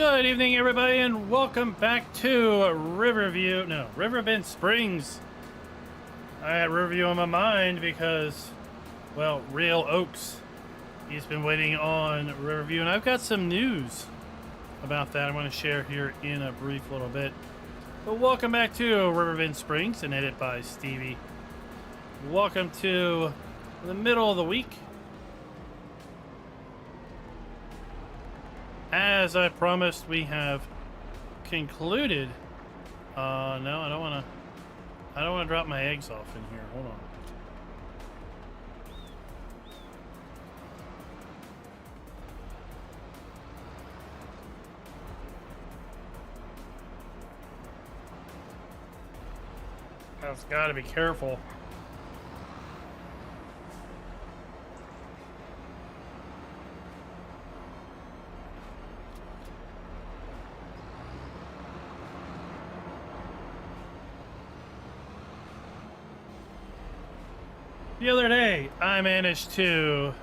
Good evening, everybody, and welcome back to Riverbend Springs. I had Riverview on my mind because, well, Real Oaks, he's been waiting on Riverview, and I've got some news about that I want to share here in a brief little bit. But welcome back to Riverbend Springs, and edited by Stevie. Welcome to the middle of the week. As I promised, we have concluded. No, I don't want to drop my eggs off in here. Hold on. I've got to be careful. The other day, we managed to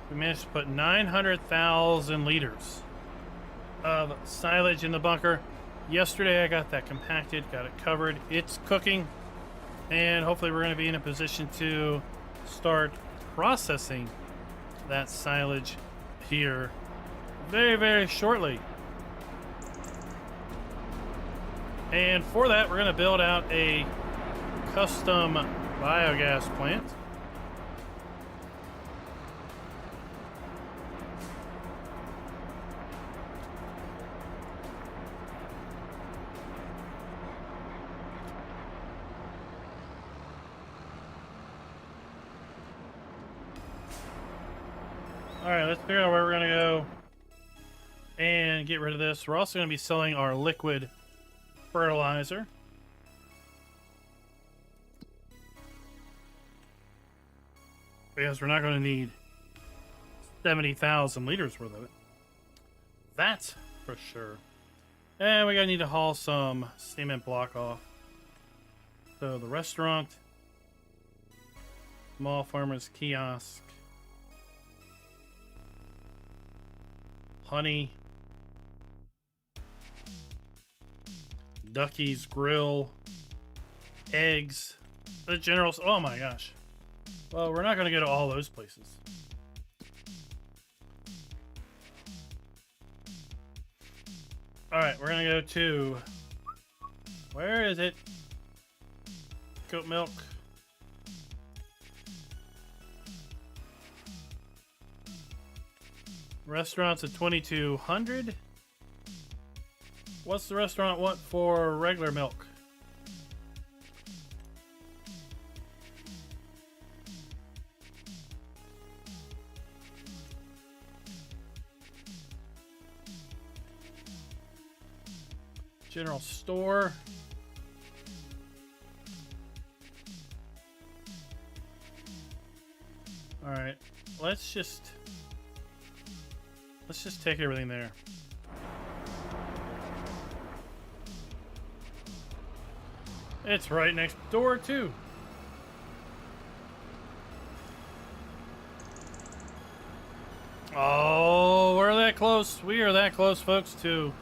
put 900,000 liters of silage in the bunker. Yesterday, I got that compacted, got it covered. It's cooking, and hopefully we're going to be in a position to start processing that silage here very, very shortly. And for that, we're going to build out a custom biogas plant. Alright, let's figure out where we're going to go and get rid of this. We're also going to be selling our liquid fertilizer. Because we're not going to need 70,000 liters worth of it. That's for sure. And we're going to need to haul some cement block off. So the restaurant, small farmers kiosk, honey, Ducky's Grill, eggs, the generals. Oh my gosh. Well, we're not going to go to all those places. All right, we're going to go to, where is it? Goat milk. Restaurant's at 2,200. What's the restaurant want for regular milk? General store. All right, let's just take everything there. It's right next door too. Oh, we're that close. We are that close, folks, to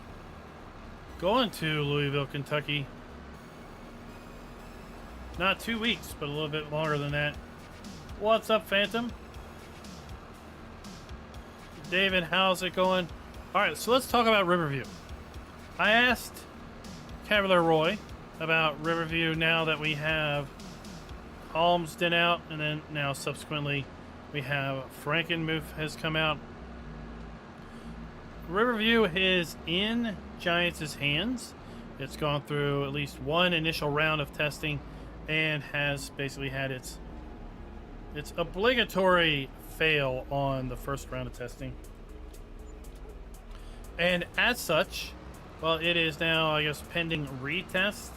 going to Louisville, Kentucky. Not 2 weeks, but a little bit longer than that. What's up, Phantom? David, how's it going? Alright, so let's talk about Riverview. I asked Cavalier Roy about Riverview now that we have Almsden out, and then now subsequently we have Frankenmuth has come out. Riverview is in Giants' hands. It's gone through at least one initial round of testing and has basically had its obligatory fail on the first round of testing. And as such, well, it is now, I guess, pending retest,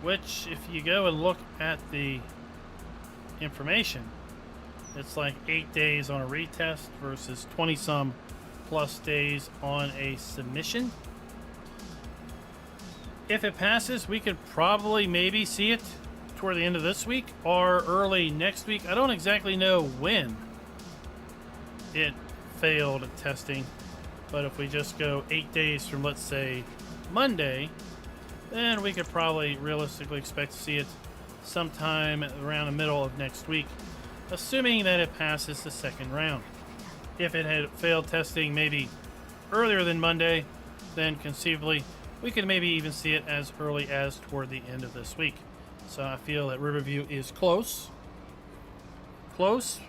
which if you go and look at the information, it's like 8 days on a retest versus 20-some plus days on a submission. If it passes, we could probably maybe see it toward the end of this week or early next week. I don't exactly know when it failed testing. But if we just go 8 days from, let's say, Monday, then we could probably realistically expect to see it sometime around the middle of next week, assuming that it passes the second round. If it had failed testing maybe earlier than Monday, then conceivably we could maybe even see it as early as toward the end of this week. So I feel that Riverview is close. Close.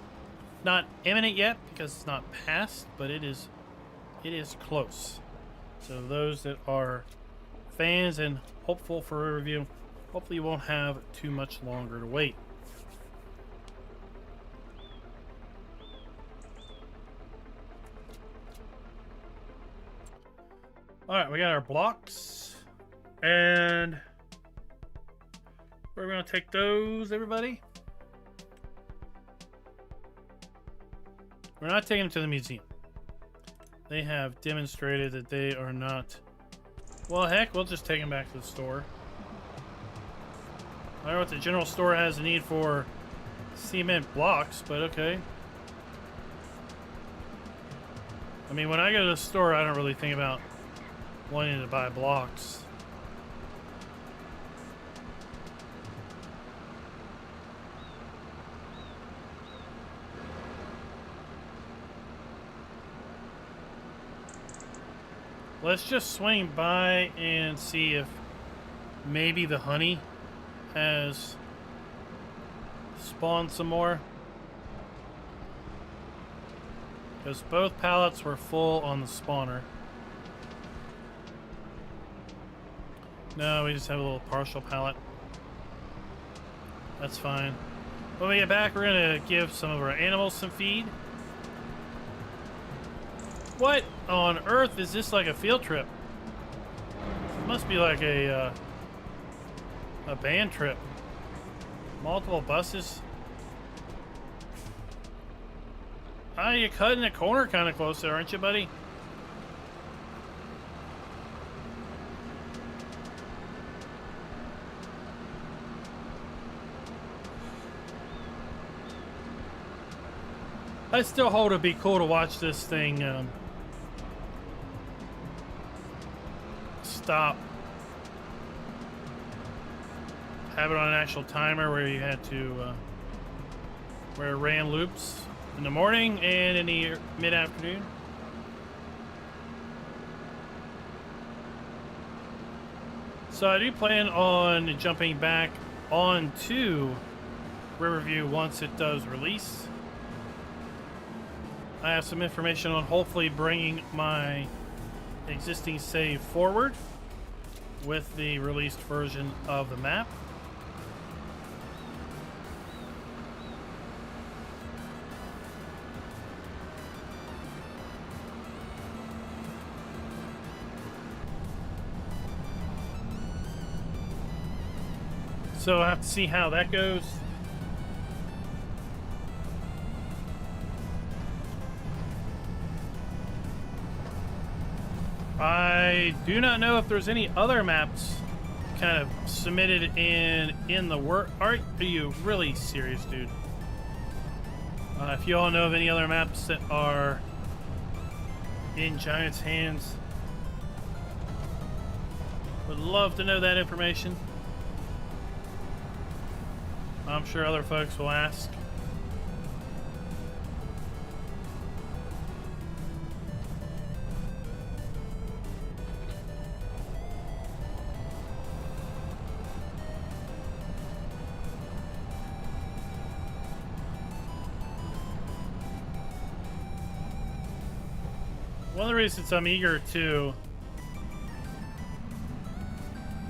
Not imminent yet because it's not passed, but it is close. So those that are fans and hopeful for Riverview, hopefully you won't have too much longer to wait. Alright, we got our blocks. And we're going to take those, everybody. We're not taking them to the museum. They have demonstrated that they are not... Well, heck, we'll just take them back to the store. I don't know what the general store has a need for cement blocks, but okay. I mean, when I go to the store, I don't really think about wanting to buy blocks. Let's just swing by and see if maybe the honey has spawned some more. Because both pallets were full on the spawner. No, we just have a little partial pallet. That's fine. When we get back, we're going to give some of our animals some feed. What on earth is this, like a field trip? It must be like a band trip. Multiple buses. Ah, you're cutting the corner kind of close there, aren't you, buddy? I still hold it'd be cool to watch this thing stop. Have it on an actual timer where you had to where it ran loops in the morning and in the mid-afternoon. So I do plan on jumping back onto Riverview once it does release. I have some information on hopefully bringing my existing save forward with the released version of the map. So I have to see how that goes. I do not know if there's any other maps kind of submitted in the work. Are you really serious, dude? If you all know of any other maps that are in Giant's hands, would love to know that information. I'm sure other folks will ask. One of the reasons I'm eager to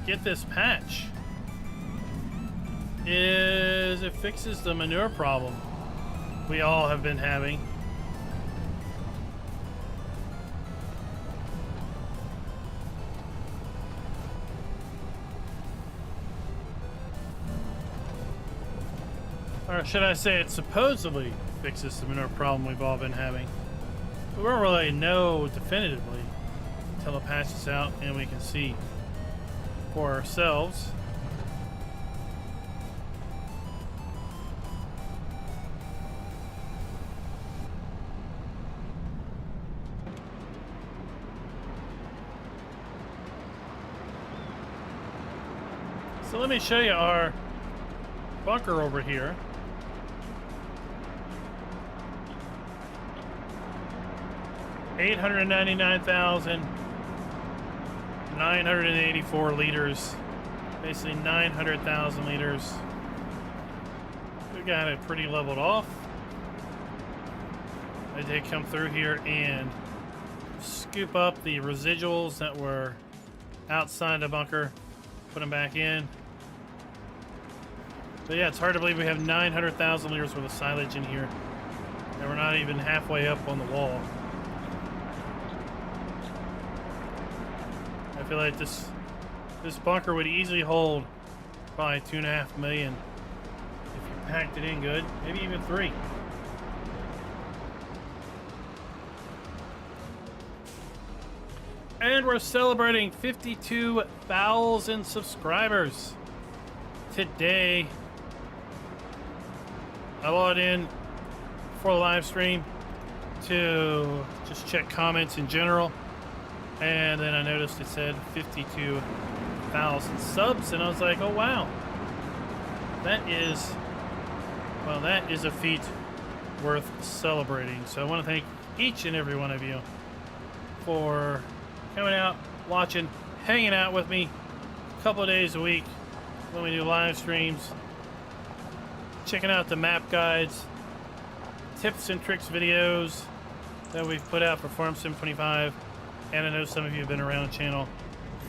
get this patch is it fixes the manure problem we all have been having. Or should I say it supposedly fixes the manure problem we've all been having. We won't really know definitively until the patch is out and we can see for ourselves. So let me show you our bunker over here. $899,984 liters. Basically 900,000 liters. We got it pretty leveled off. I did come through here and scoop up the residuals that were outside the bunker, put them back in. But yeah, it's hard to believe we have 900,000 liters worth of silage in here, and we're not even halfway up on the wall. I feel like this bunker would easily hold probably 2.5 million if you packed it in good, maybe even 3. And we're celebrating 52,000 subscribers today. I logged in for the live stream to just check comments in general, and then I noticed it said 52,000 subs, and I was like, oh wow, that is a feat worth celebrating. So I want to thank each and every one of you for coming out, watching, hanging out with me a couple of days a week when we do live streams, checking out the map guides, tips and tricks videos that we've put out for Farm Sim 25. And I know some of you have been around the channel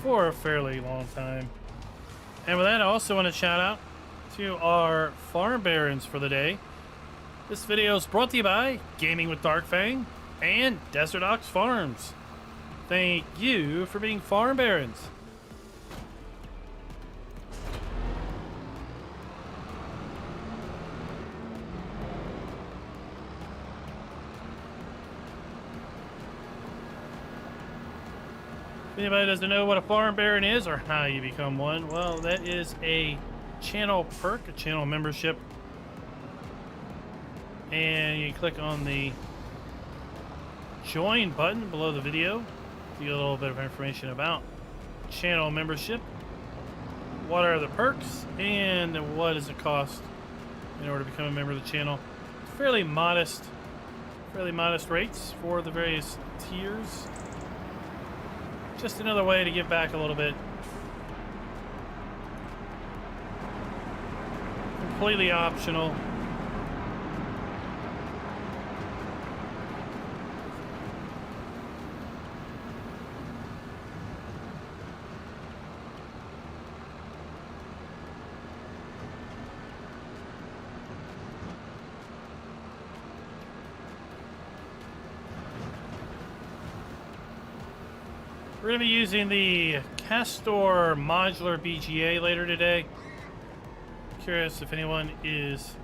for a fairly long time. And with that, I also want to shout out to our farm barons for the day. This video is brought to you by Gaming with Dark Fang and Desert Ox Farms. Thank you for being farm barons. If anybody doesn't know what a farm baron is or how you become one, well, that is a channel perk, a channel membership. And you click on the join button below the video. You get a little bit of information about channel membership. What are the perks and what does it cost in order to become a member of the channel? Fairly modest rates for the various tiers. Just another way to give back a little bit. Completely optional. We're going to be using the Castor modular BGA later today. Curious if anyone is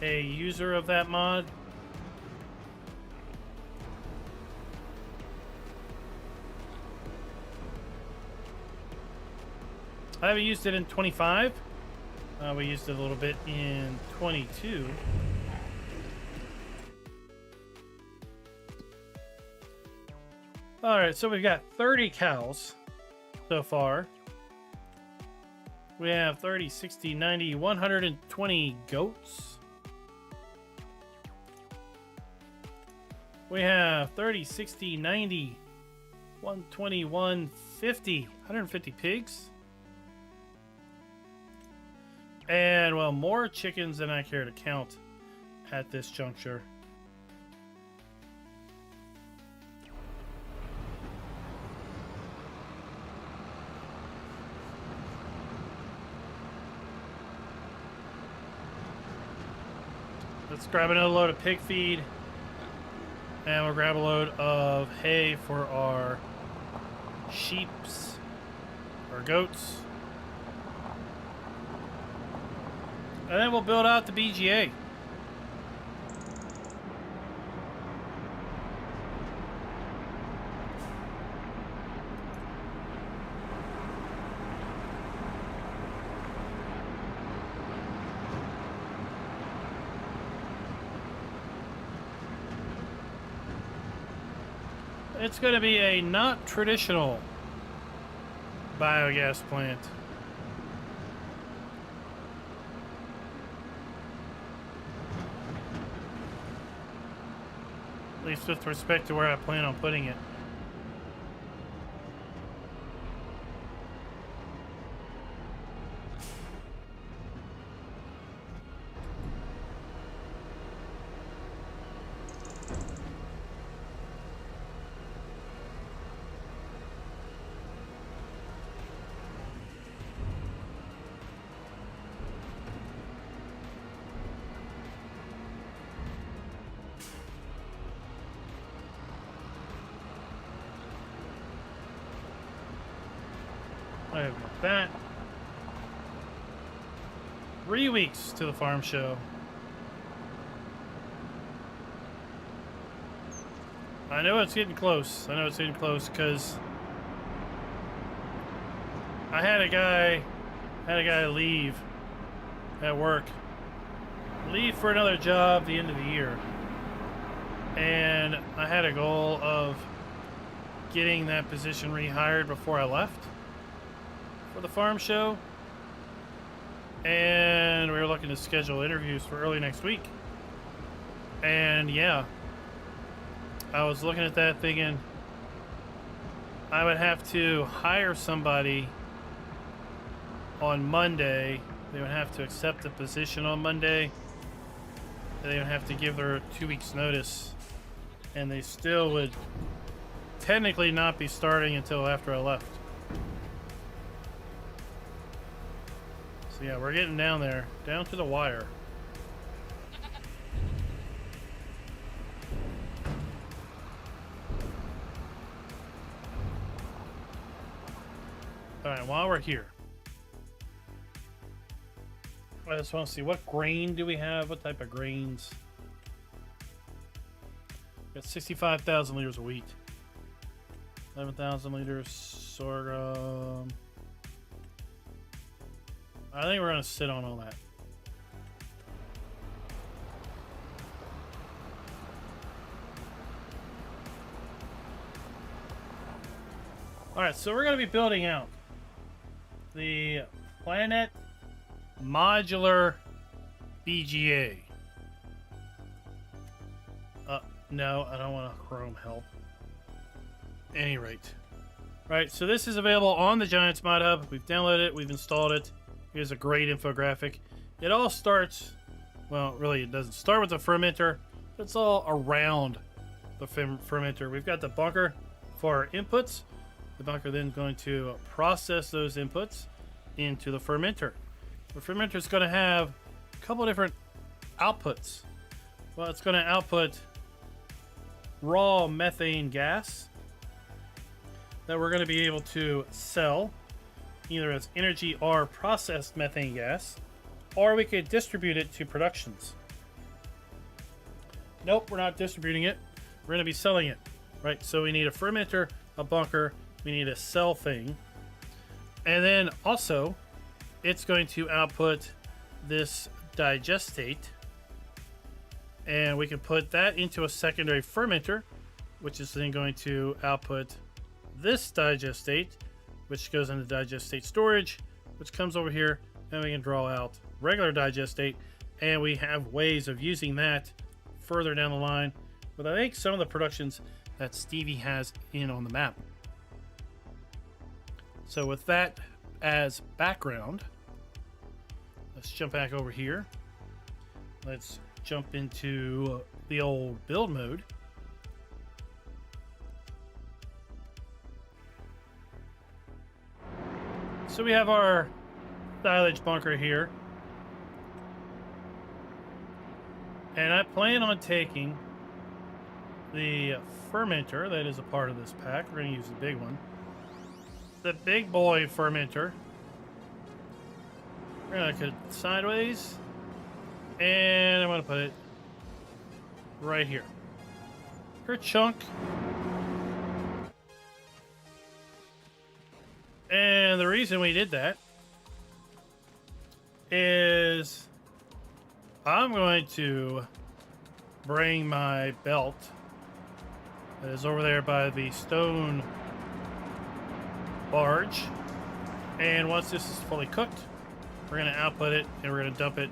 a user of that mod. I haven't used it in 25. We used it a little bit in 22. Alright, so we've got 30 cows so far. We have 30, 60, 90, 120 goats. We have 30, 60, 90, 120, 150, 150 pigs. And, well, more chickens than I care to count at this juncture. Let's grab another load of pig feed, and we'll grab a load of hay for our sheeps, or goats. And then we'll build out the BGA. It's going to be a not traditional biogas plant. least with respect to where I plan on putting it. I've got that. 3 weeks to the farm show. I know it's getting close. I know it's getting close because I had a guy leave at work. Leave for another job the end of the year. And I had a goal of getting that position rehired before I left for the farm show, and we were looking to schedule interviews for early next week. And yeah, I was looking at that thinking I would have to hire somebody on Monday. They would have to accept the position on Monday. They would have to give their 2 weeks notice, and they still would technically not be starting until after I left. So yeah, we're getting down there, down to the wire. All right, while we're here, I just want to see what grain do we have, what type of grains. Got 65,000 liters of wheat, 11,000 liters sorghum. I think we're going to sit on all that. Alright, so we're going to be building out the Planet Modular BGA. No, I don't want a Chrome help. Any rate. Right, so this is available on the Giants Mod Hub. We've downloaded it, we've installed it. Here's a great infographic. It all starts, well, really it doesn't start with the fermenter. It's all around the fermenter. We've got the bunker for our inputs. The bunker then going to process those inputs into the fermenter. The fermenter is going to have a couple different outputs. Well, it's going to output raw methane gas that we're going to be able to sell either as energy or processed methane gas, or we could distribute it to productions. Nope, we're not distributing it. We're going to be selling it, right? So we need a fermenter, a bunker, we need a cell thing, and then also it's going to output this digestate, and we can put that into a secondary fermenter, which is then going to output this digestate, which goes into digestate storage, which comes over here, and we can draw out regular digestate, and we have ways of using that further down the line with, I think, some of the productions that Stevie has in on the map. So with that as background, let's jump back over here. Let's jump into the old build mode. So we have our silage bunker here. And I plan on taking the fermenter that is a part of this pack. We're going to use the big one. The big boy fermenter. We're going to cut it sideways. And I'm going to put it right here. Per chunk. And the reason we did that is I'm going to bring my belt that is over there by the stone barge, and once this is fully cooked, we're going to output it and we're going to dump it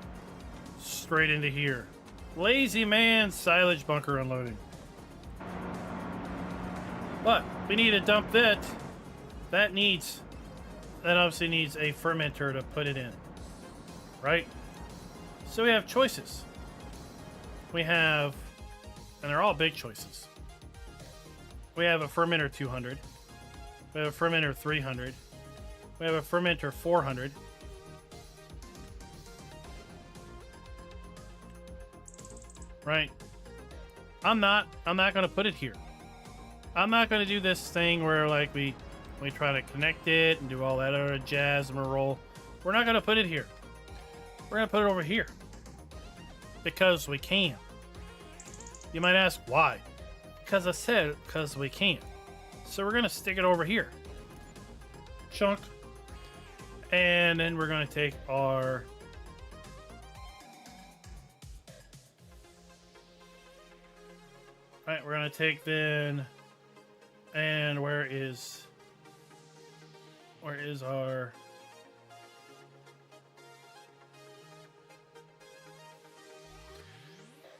straight into here. Lazy man silage bunker unloading. But we need to dump that. That obviously needs a fermenter to put it in, right? So we have choices. We have, and they're all big choices. We have a fermenter 200. We have a fermenter 300. We have a fermenter 400. Right? I'm not going to put it here. I'm not going to do this thing where like we try to connect it and do all that other jazz and roll. We're not going to put it here. We're going to put it over here. Because we can. You might ask why. Because I said because we can. So we're going to stick it over here. Chunk. And then we're going to take our... Alright, we're going to take then... And where is our...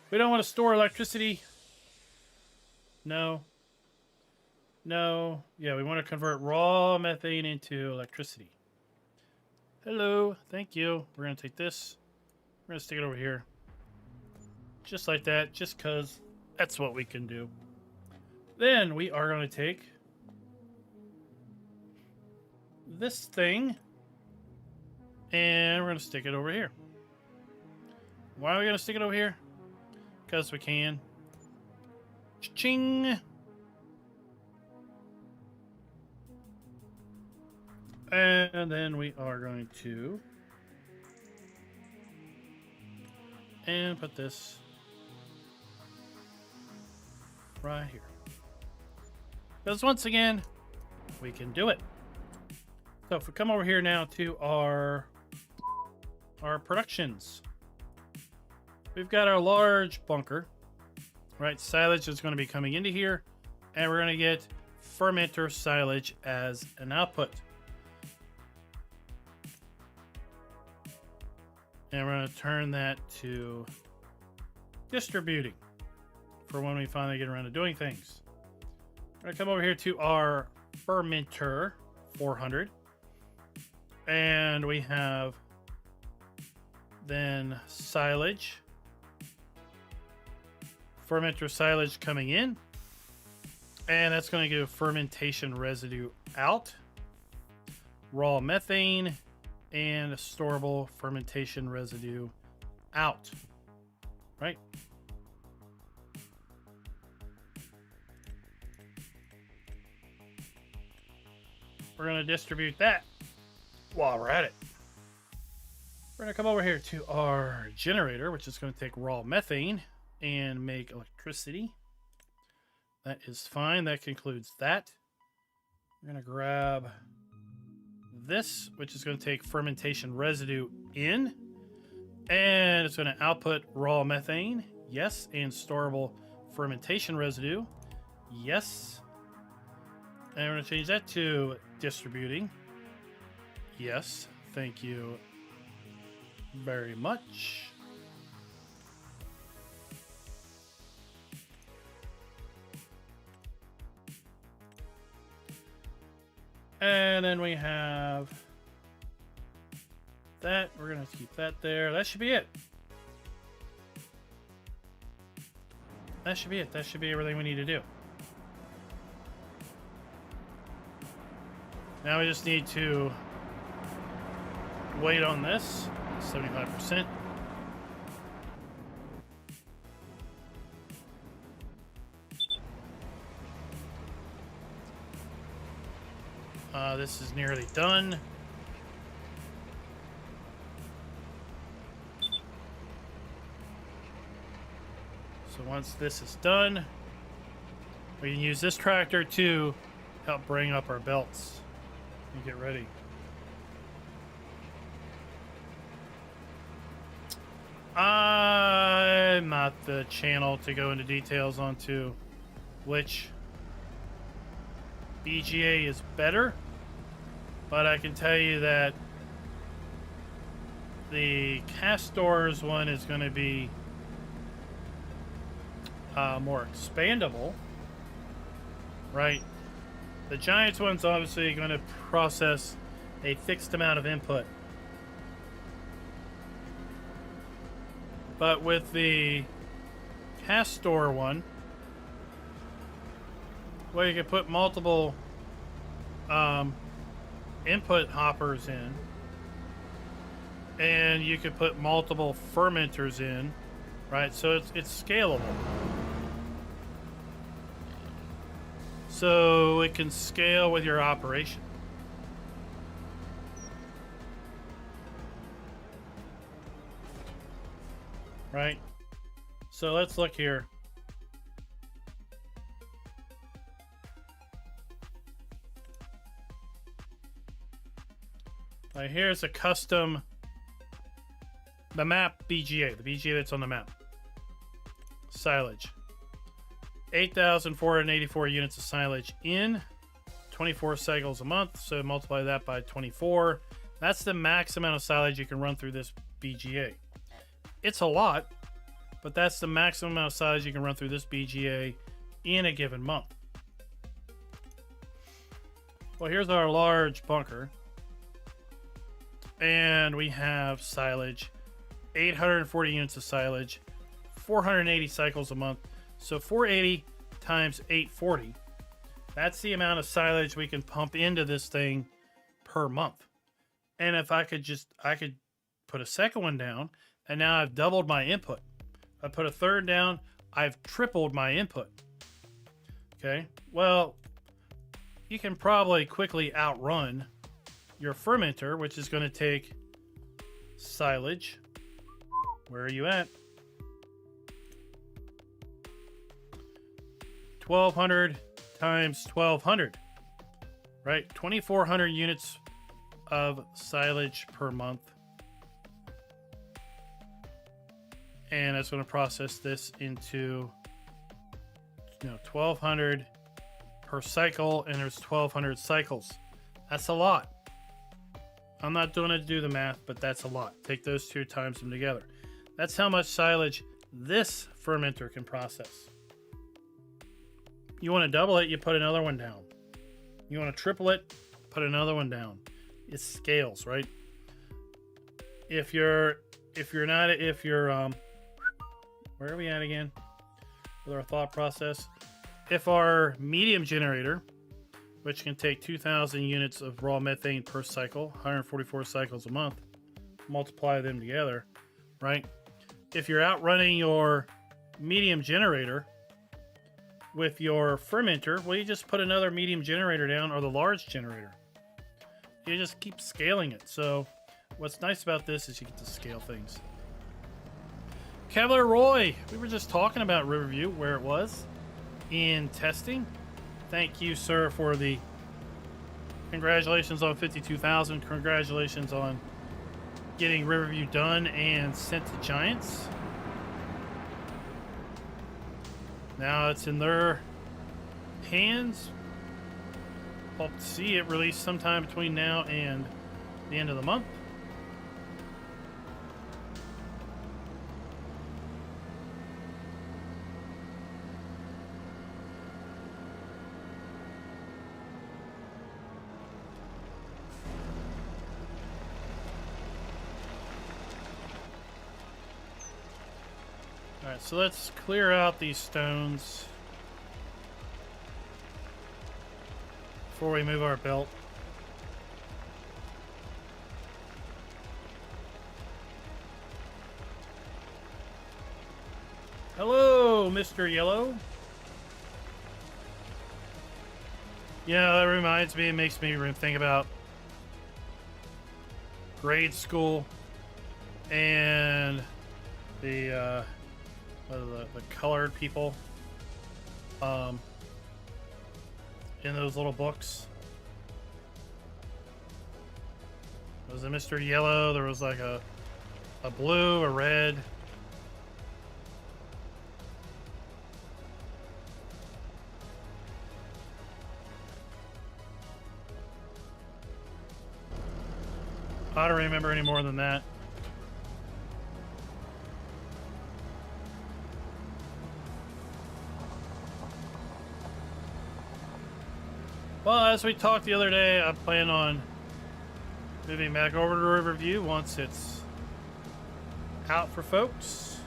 We don't want to store electricity. No. No. Yeah, we want to convert raw methane into electricity. Hello. Thank you. We're going to take this. We're going to stick it over here. Just like that. Just because that's what we can do. Then we are going to take this thing and we're going to stick it over here. Why are we going to stick it over here? Because we can. Cha-ching! And then we are going to and put this right here. Because once again, we can do it. So if we come over here now to our productions, we've got our large bunker, right? Silage is going to be coming into here, and we're going to get fermenter silage as an output. And we're going to turn that to distributing for when we finally get around to doing things. We're going to come over here to our fermenter 400. And we have then silage. Fermenter silage coming in. And that's going to give fermentation residue out. Raw methane and storable fermentation residue out. Right? We're going to distribute that while we're at it. We're going to come over here to our generator, which is going to take raw methane and make electricity. That is fine. That concludes that. We're going to grab this, which is going to take fermentation residue in. And it's going to output raw methane. Yes. And storable fermentation residue. Yes. And we're going to change that to distributing. Yes, thank you very much. And then we have that. We're going to keep that there. That should be it. That should be it. That should be everything we need to do. Now we just need to wait on this, 75%. This is nearly done. So once this is done, we can use this tractor to help bring up our belts. And get ready. I'm not the channel to go into details onto which BGA is better, but I can tell you that the Castors one is going to be more expandable right? The Giants one's obviously going to process a fixed amount of input. But with the Castor one, well, you can put multiple input hoppers in, and you could put multiple fermenters in, right? So it's scalable. So it can scale with your operation. Right? So let's look here. Right, here's a custom, the map BGA, the BGA that's on the map. Silage. 8,484 units of silage in, 24 cycles a month, so multiply that by 24. That's the max amount of silage you can run through this BGA. It's a lot, but that's the maximum amount of silage you can run through this BGA in a given month. Well, here's our large bunker. And we have silage, 840 units of silage, 480 cycles a month. So 480 times 840, that's the amount of silage we can pump into this thing per month. And if I could put a second one down, and now I've doubled my input. I put a third down, I've tripled my input. Okay, well, you can probably quickly outrun your fermenter, which is going to take silage. Where are you at? 1,200 times 1,200, right? 2,400 units of silage per month. And it's going to process this into, 1,200 per cycle, and there's 1,200 cycles. That's a lot. I'm not doing it to do the math, but that's a lot. Take those two, times them together. That's how much silage this fermenter can process. You want to double it, you put another one down. You want to triple it, put another one down. It scales, right? If you're where are we at again with our thought process? If our medium generator, which can take 2,000 units of raw methane per cycle, 144 cycles a month, multiply them together, right? If you're outrunning your medium generator with your fermenter, well, you just put another medium generator down, or the large generator. You just keep scaling it. So what's nice about this is you get to scale things. Cavalier Roy, we were just talking about Riverview, where it was in testing. Thank you, sir, for the congratulations on 52,000. Congratulations on getting Riverview done and sent to Giants. Now it's in their hands. Hope to see it released sometime between now and the end of the month. Alright, so let's clear out these stones before we move our belt. Hello, Mr. Yellow. Yeah, that reminds me, it makes me think about grade school and the colored people in those little books. There was a Mr. Yellow, there was like a blue, a red. I don't remember any more than that. Well, as we talked the other day, I plan on moving back over to Riverview once it's out for folks.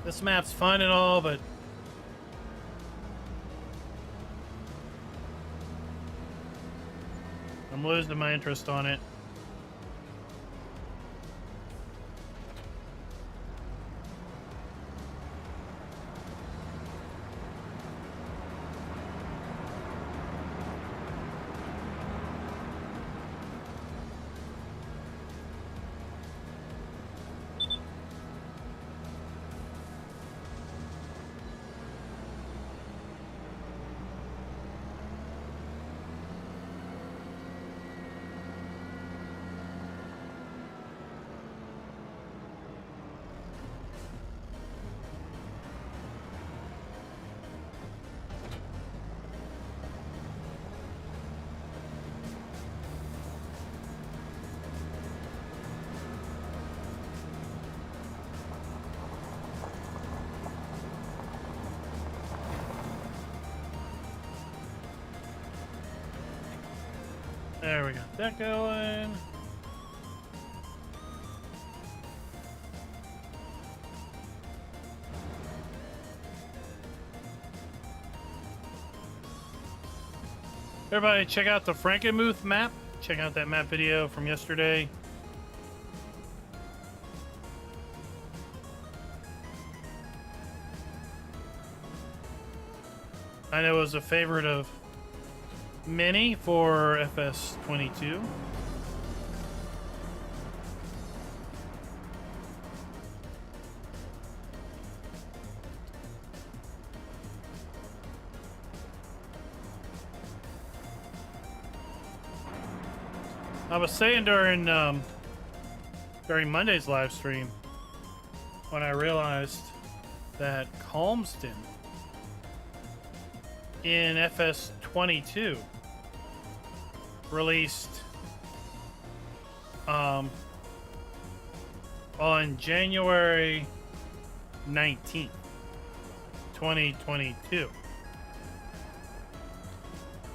This map's fun and all, but I'm losing my interest on it. There we got that going. Everybody check out the Frankenmuth map. Check out that map video from yesterday. I know it was a favorite of many for FS22. I was saying during Monday's live stream when I realized that Calmston in FS22 released on January 19th, 2022.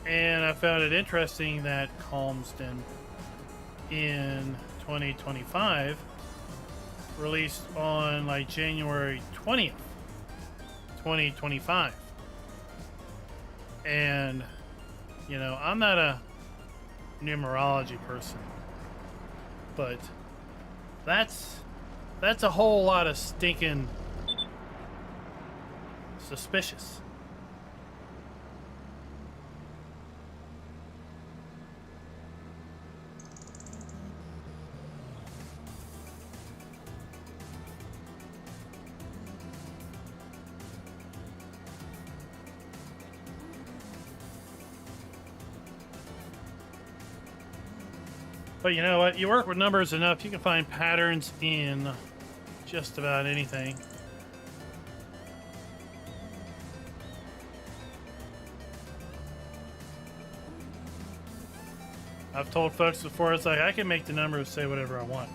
And I found it interesting that Calmston in 2025 released on like January 20th, 2025. And, you know, I'm not a numerology person, but that's a whole lot of stinking suspicious. But you know what? You work with numbers enough, you can find patterns in just about anything. I've told folks before, it's like I can make the numbers say whatever I want.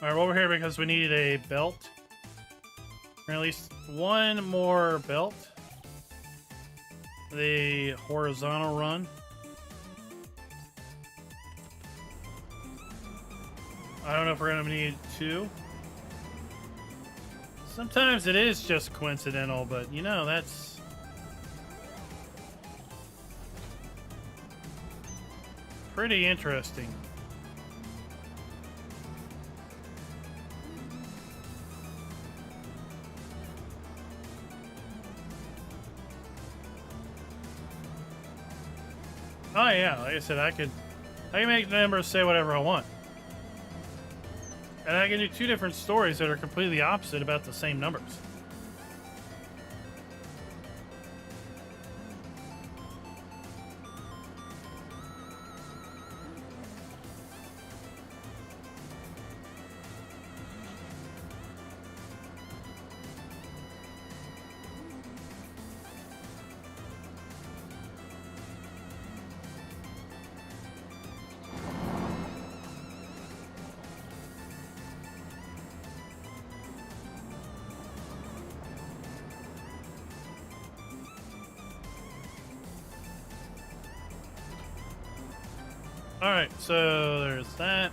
Alright, well, we're here because we need a belt. Or at least one more belt. The horizontal run. I don't know if we're going to need two. Sometimes it is just coincidental, but you know, that's pretty interesting. Oh yeah, like I said, I can make the numbers say whatever I want. And I can do two different stories that are completely opposite about the same numbers. Alright, so there's that.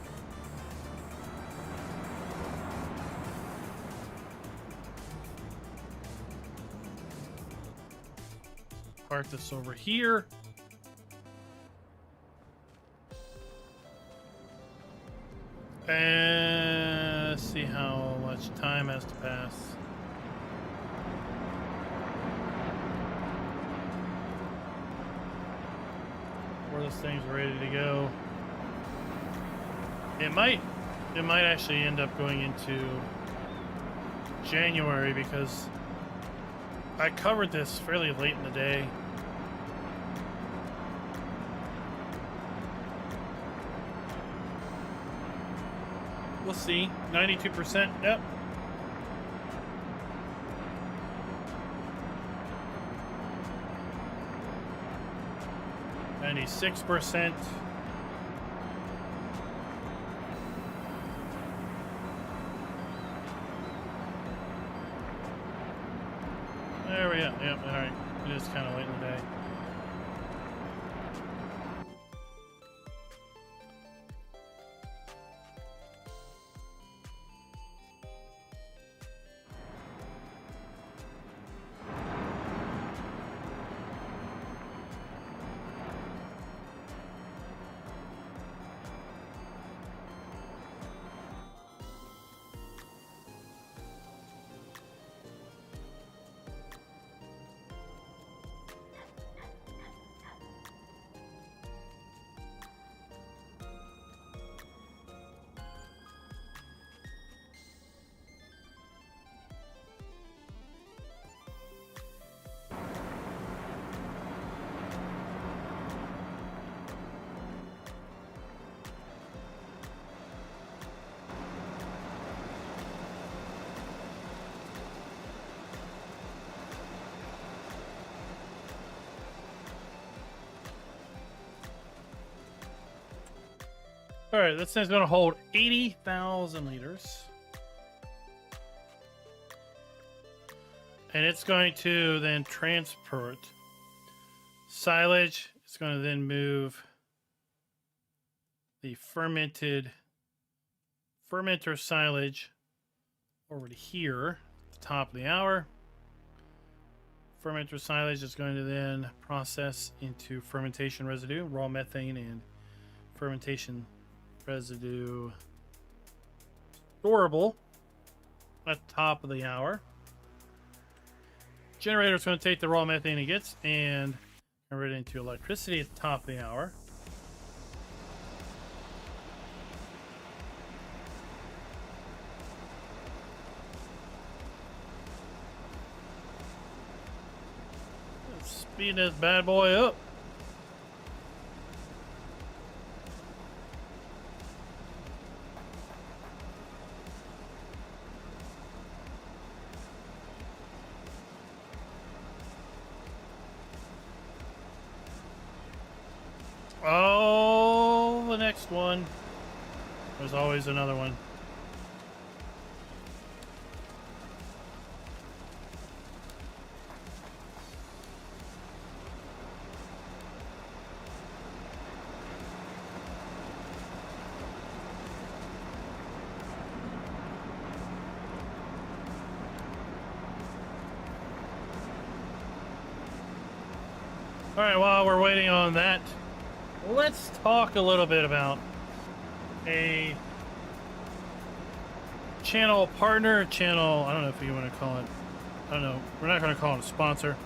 Park this over here. And see how much time has to pass. Where this thing's ready to go. It might actually end up going into January because I covered this fairly late in the day. We'll see. 92%. Yep. %. There we go. Yep. All right. It is kind of late in the day. All right, this thing's going to hold 80,000 liters. And it's going to then transport silage. It's going to then move the fermenter silage over to here at the top of the hour. Fermenter silage is going to then process into fermentation residue, raw methane, and fermentation residue storable at the top of the hour. Generator is going to take the raw methane it gets and convert it into electricity at the top of the hour. Let's speed this bad boy up. Oh, the next one. There's always another one. All right, while we're waiting on that, let's talk a little bit about a channel partner, I don't know if you want to call it, I don't know, we're not going to call it a sponsor.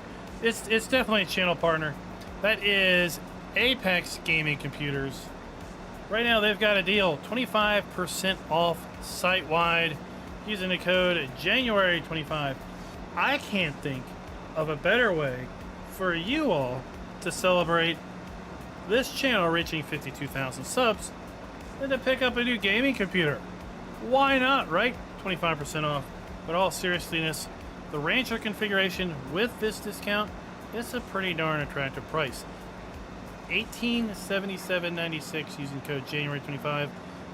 It's definitely a channel partner. That is Apex Gaming Computers. Right now they've got a deal, 25% off site-wide using the code January25. I can't think of a better way for you all to celebrate this channel reaching 52,000 subs than to pick up a new gaming computer. Why not, right? 25% off. But all seriousness, the Rancher configuration with this discount is a pretty darn attractive price. $1,877.96 using code January25.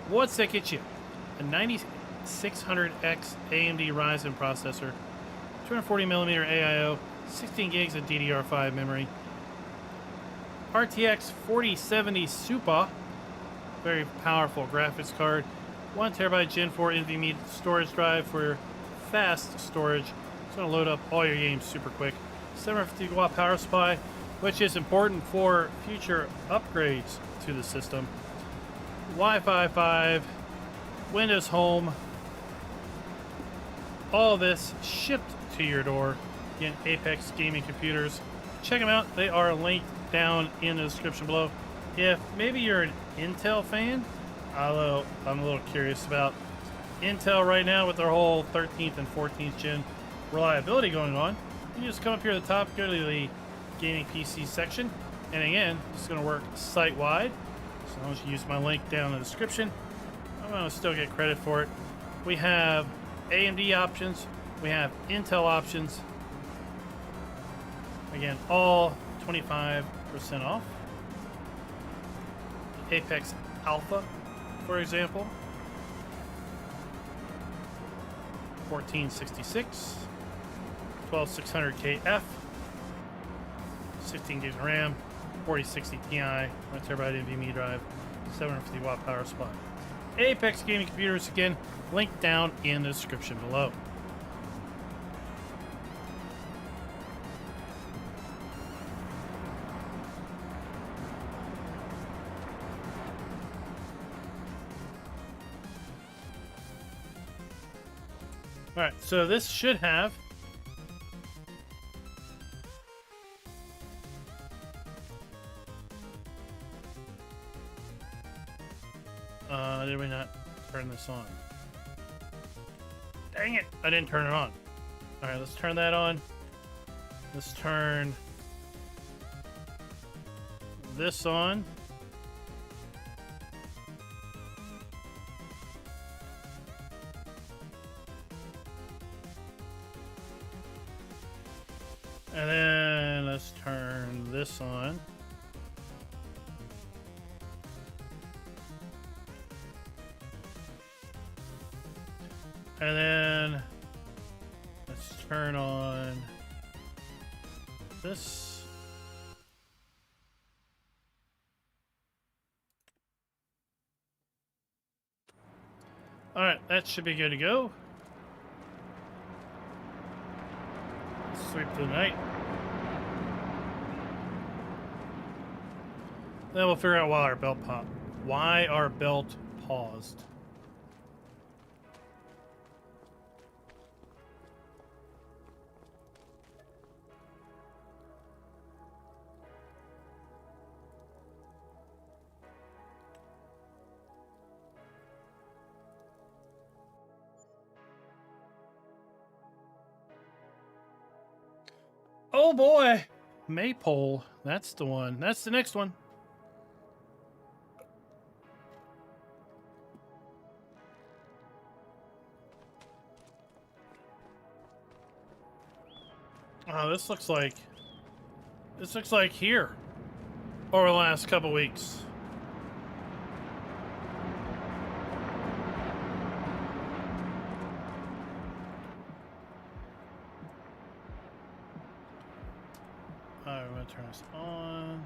What's that get you? A 9600X AMD Ryzen processor, 240mm AIO, 16 gigs of DDR5 memory, RTX 4070 Super, very powerful graphics card. 1 terabyte Gen 4 NVMe storage drive for fast storage. It's going to load up all your games super quick. 750 watt power supply, which is important for future upgrades to the system. Wi-Fi 5, Windows Home, all this shipped to your door. Again, Apex Gaming Computers. Check them out. They are linked down in the description below. If maybe you're an Intel fan, although I'm a little curious about Intel right now with their whole 13th and 14th gen reliability going on, you just come up here at the top, go to the gaming PC section, and again, it's going to work site-wide. So long as you use my link down in the description, I'm going to still get credit for it. We have AMD options, we have Intel options. Again, all 25% off. Apex Alpha, for example, 1466, 12600KF, 16 gigs of RAM, 4060 Ti, 1 terabyte NVMe drive, 750 watt power supply. Apex Gaming Computers, again, linked down in the description below. Alright, so this should have did we not turn this on? Dang it! I didn't turn it on. Alright, let's turn that on. Let's turn this on. And then let's turn this on. And then let's turn on this. All right, that should be good to go. Sweep the night. Then we'll figure out why our belt paused. Oh boy, Maypole. That's the one. That's the next one. Oh, this looks like here over the last couple weeks. Alright, we're gonna turn this on.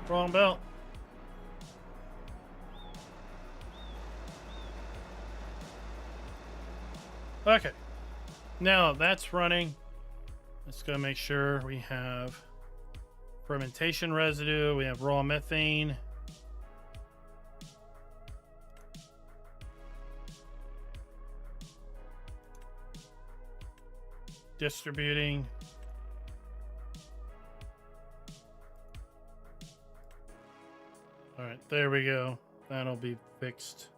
Wrong belt. Okay. Now that's running. Let's go make sure we have fermentation residue. We have raw methane. Distributing. All right, there we go. That'll be fixed.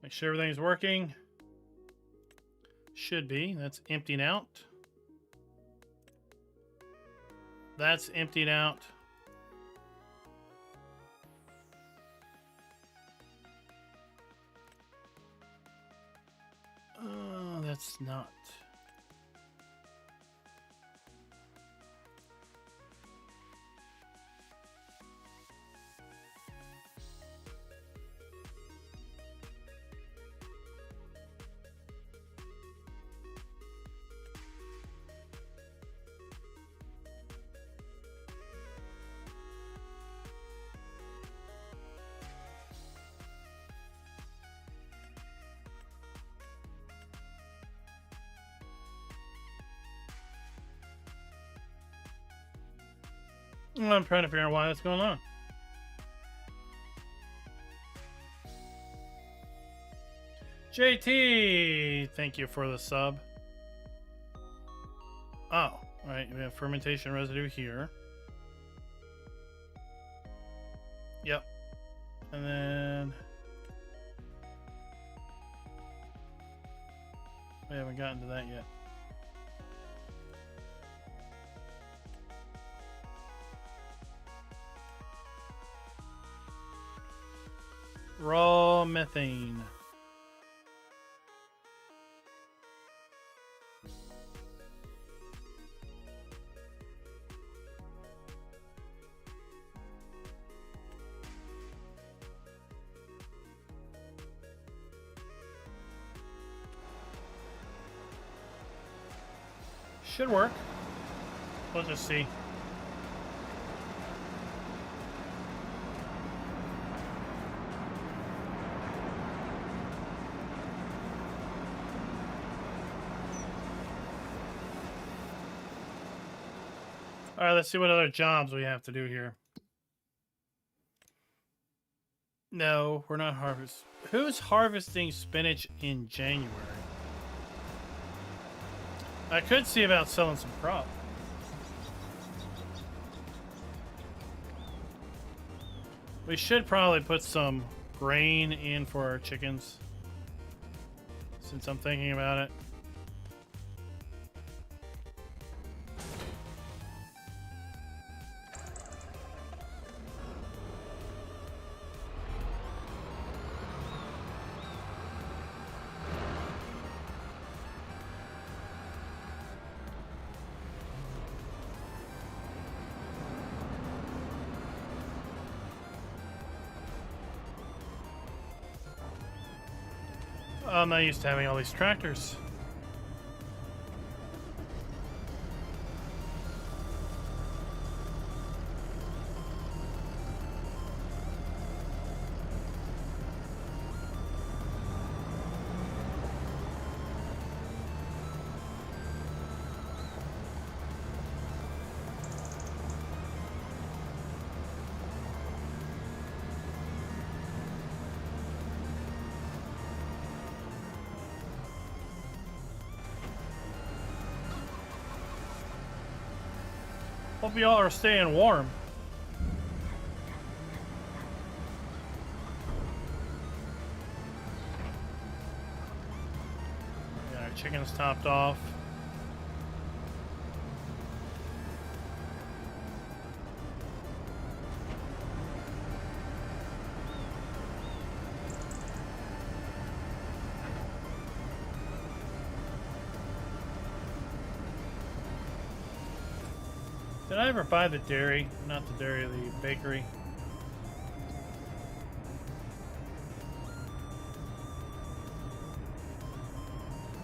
Make sure everything's working. Should be. That's emptying out. That's emptied out. That's not. I'm trying to figure out why that's going on. JT, thank you for the sub. Oh, right. We have fermentation residue here. Yep. And then we haven't gotten to that yet. Raw methane. Should work. We'll just see. All right, let's see what other jobs we have to do here. No, we're not harvest. Who's harvesting spinach in January? I could see about selling some crop. We should probably put some grain in for our chickens, since I'm thinking about it. I'm not used to having all these tractors. Hope y'all are staying warm. Yeah, our chicken's topped off. Did I ever buy the dairy? Not the dairy, the bakery.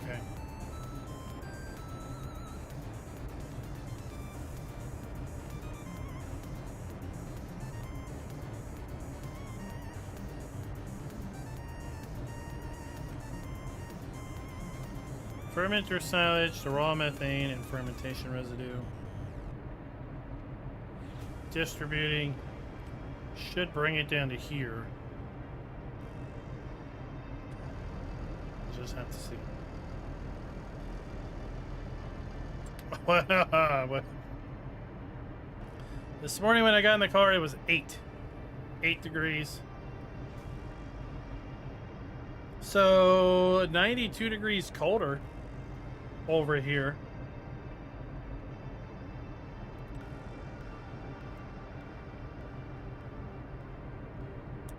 Okay. Fermenter silage, the raw methane, and fermentation residue. Distributing should bring it down to here. We'll just have to see. What? This morning when I got in the car, it was 8 degrees. So 92 degrees colder over here.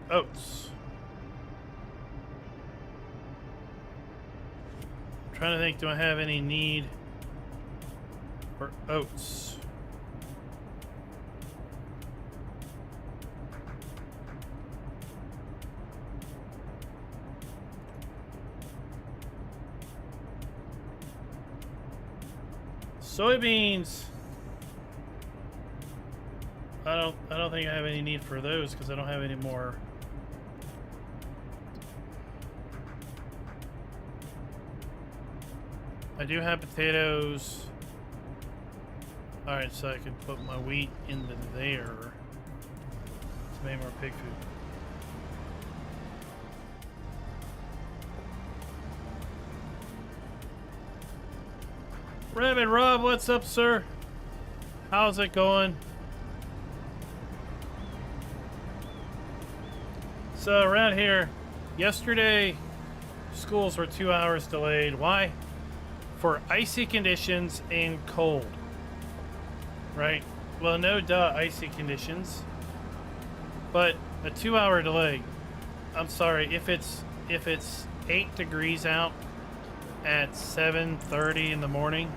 Oats. I'm trying to think, do I have any need for oats? Soybeans. I don't think I have any need for those because I don't have any more. I do have potatoes. All right, so I can put my wheat into there to make more pig food. Rabbit Rob, what's up, sir? How's it going? So around here, yesterday, schools were 2 hours delayed. Why? For icy conditions and cold. Right? Well, no duh, icy conditions. But a 2 hour delay. I'm sorry, if it's 8 degrees out at 7:30 in the morning,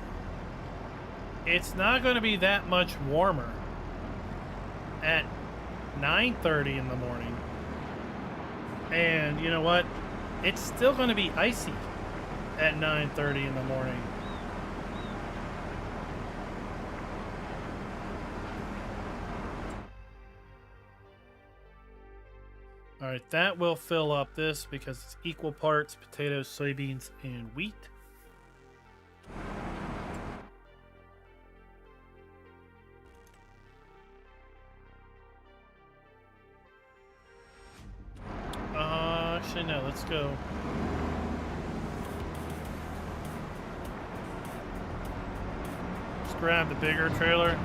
it's not going to be that much warmer at 9:30 in the morning. And you know what? It's still going to be icy at 9:30 in the morning. All right, that will fill up this because it's equal parts potatoes, soybeans, and wheat. Actually, no, let's go. Let's grab the bigger trailer.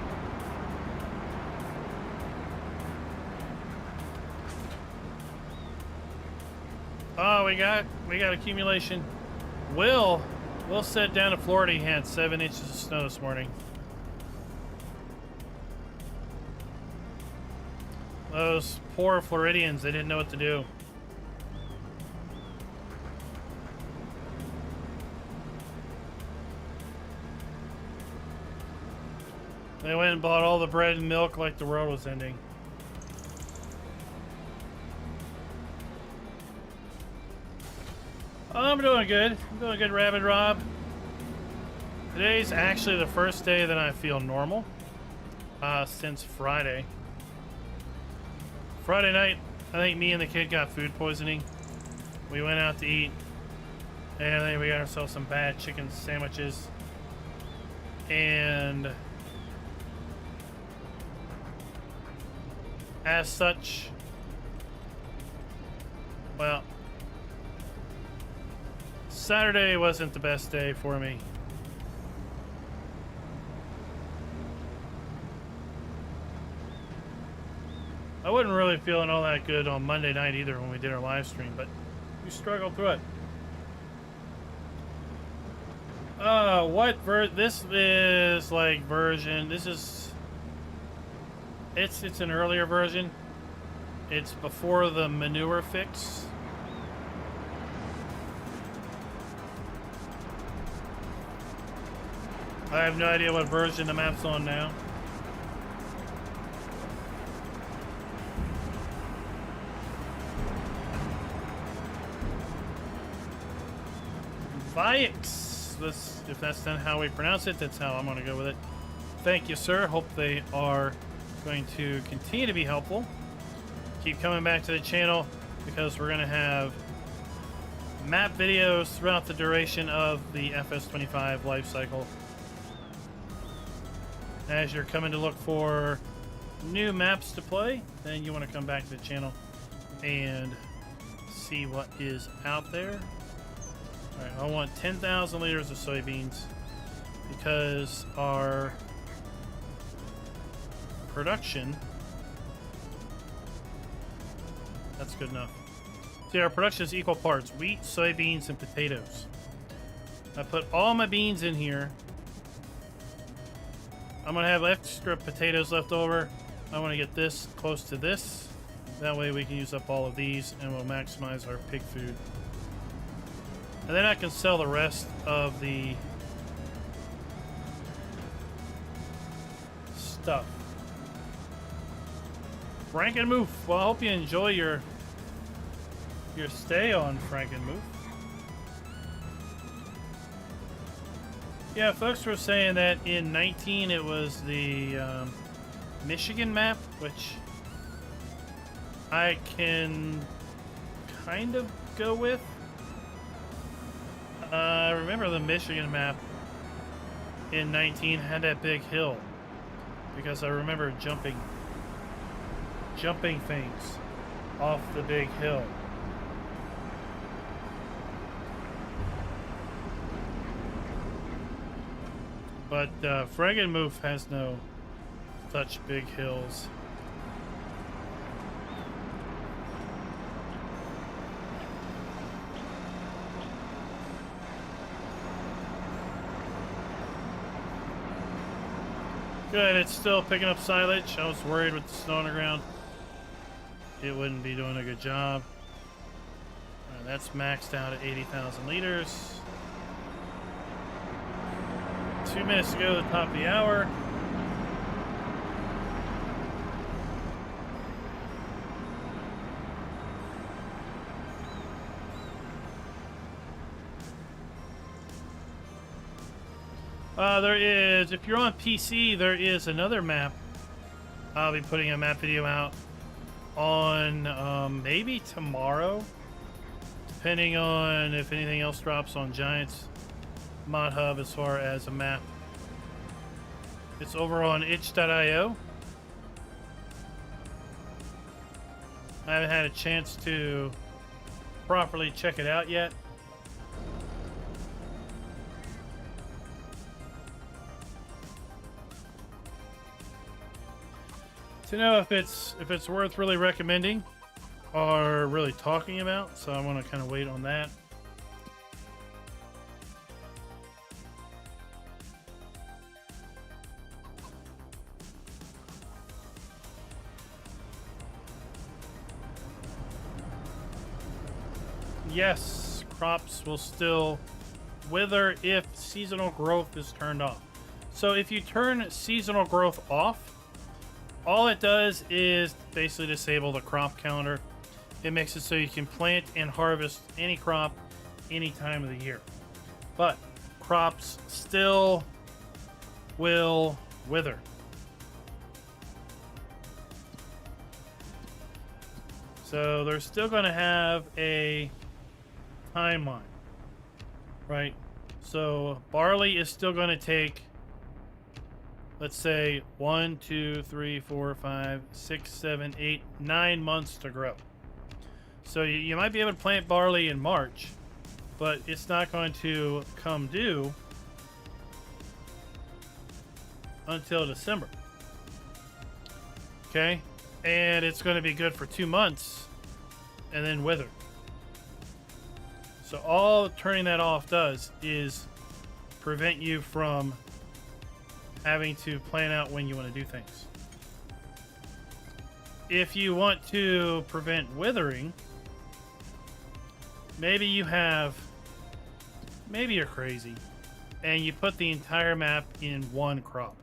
Oh, we got accumulation. Will said down in Florida he had 7 inches of snow this morning. Those poor Floridians, they didn't know what to do. They went and bought all the bread and milk like the world was ending. I'm doing good. I'm doing good, Rabbit Rob. Today's actually the first day that I feel normal since Friday. Friday night, I think me and the kid got food poisoning. We went out to eat, and then we got ourselves some bad chicken sandwiches. And as such, well, Saturday wasn't the best day for me. I wasn't really feeling all that good on Monday night either when we did our live stream, but we struggled through it. This is like version, it's an earlier version. It's before the manure fix. I have no idea what version the map's on now. Vix. If that's not how we pronounce it, that's how I'm going to go with it. Thank you, sir. Hope they are going to continue to be helpful. Keep coming back to the channel because we're going to have map videos throughout the duration of the FS25 life cycle. As you're coming to look for new maps to play, then you want to come back to the channel and see what is out there. Alright, I want 10,000 liters of soybeans because our production, that's good enough. See, our production is equal parts wheat, soybeans, and potatoes. I put all my beans in here. I'm going to have extra potatoes left over. I want to get this close to this. That way we can use up all of these and we'll maximize our pig food. And then I can sell the rest of the stuff. Frankenmoof. Well, I hope you enjoy your stay on Frankenmoof. Yeah, folks were saying that in 19 it was the Michigan map, which I can kind of go with. I remember the Michigan map in 19 had that big hill because I remember jumping things off the big hill. But Frankenmoof has no such big hills. Good, it's still picking up silage. I was worried with the snow on the ground it wouldn't be doing a good job. All right, that's maxed out at 80,000 liters. 2 minutes to go to the top of the hour. There is, if you're on PC, there is another map. I'll be putting a map video out on maybe tomorrow, depending on if anything else drops on Giants Mod Hub as far as a map. It's over on itch.io. I haven't had a chance to properly check it out yet. To know if it's worth really recommending or really talking about, so I want to kind of wait on that. Yes, crops will still wither if seasonal growth is turned off. So if you turn seasonal growth off, all it does is basically disable the crop counter. It makes it so you can plant and harvest any crop any time of the year. But crops still will wither. So they're still going to have a timeline, right? So barley is still going to take, let's say 1, 2, 3, 4, 5, 6, 7, 8, 9 months to grow. So you might be able to plant barley in March, but it's not going to come due until December. Okay? And it's going to be good for 2 months and then wither. So all turning that off does is prevent you from having to plan out when you want to do things. If you want to prevent withering, maybe you're crazy and you put the entire map in one crop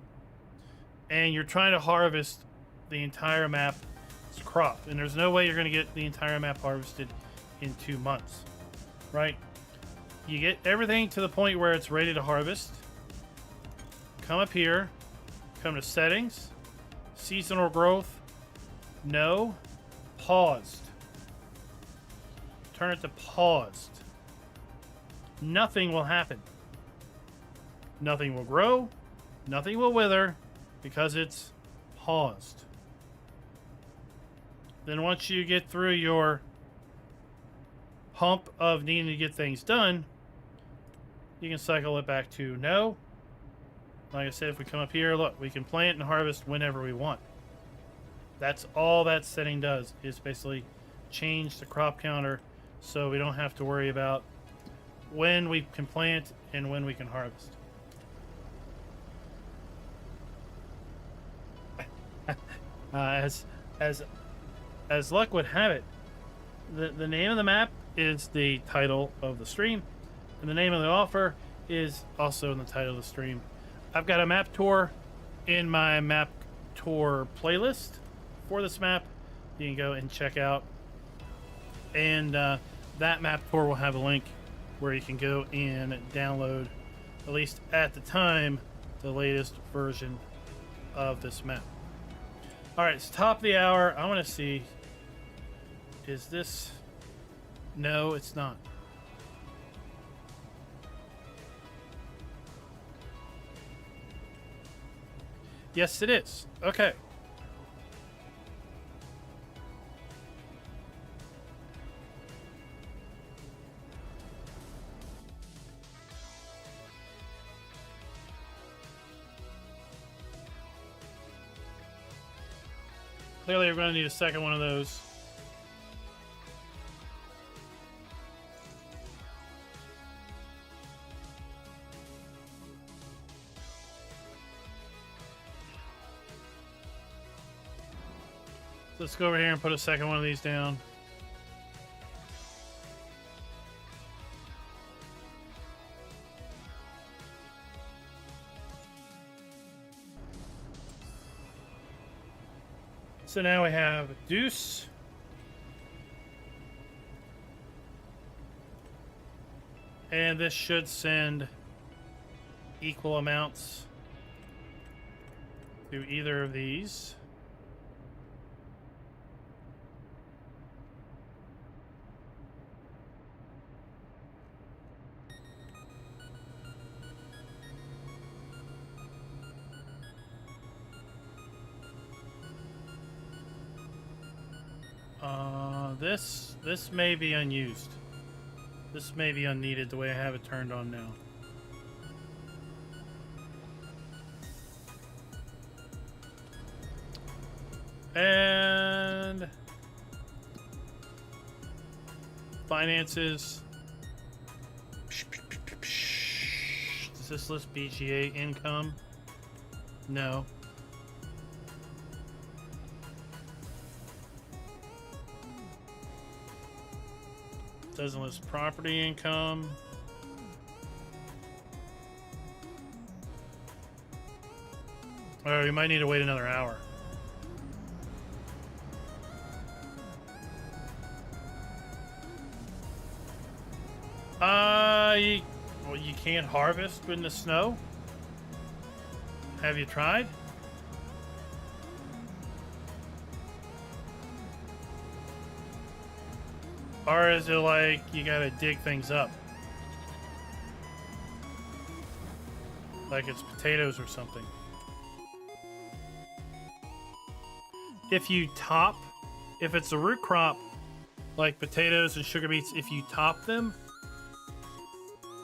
and you're trying to harvest the entire map's crop, and there's no way you're going to get the entire map harvested in 2 months, right? You get everything to the point where it's ready to harvest. Come up here, come to settings, seasonal growth, no, paused. Turn it to paused. Nothing will happen. Nothing will grow, nothing will wither because it's paused. Then once you get through your hump of needing to get things done, you can cycle it back to no. Like I said, if we come up here, look, we can plant and harvest whenever we want. That's all that setting does, is basically change the crop counter so we don't have to worry about when we can plant and when we can harvest. As luck would have it, the name of the map is the title of the stream, and the name of the offer is also in the title of the stream. I've got a map tour in my map tour playlist for this map. You can go and check out, and that map tour will have a link where you can go and download, at least at the time, the latest version of this map. All right, it's top of the hour. I want to see, is this? No, it's not. Yes, it is. Okay. Clearly, we're going to need a second one of those. Let's go over here and put a second one of these down. So now we have Deuce. And this should send equal amounts to either of these. This may be unused. This may be unneeded the way I have it turned on now. And finances. Does this list BGA income? No. Doesn't list property income. Oh, we might need to wait another hour. Well, you can't harvest in the snow? Have you tried? Or is it like you gotta dig things up? Like it's potatoes or something. If you top, if it's a root crop, like potatoes and sugar beets, if you top them,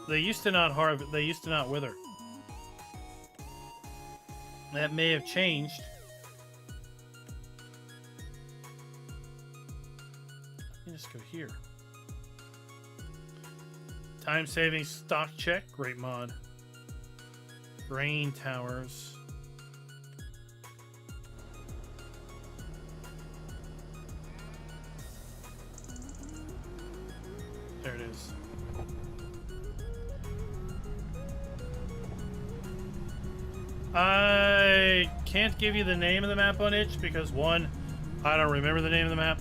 they used to not harvest, they used to not wither. That may have changed. Just go here. Time saving stock check, great mod. Grain towers. There it is. I can't give you the name of the map on itch because one, I don't remember the name of the map,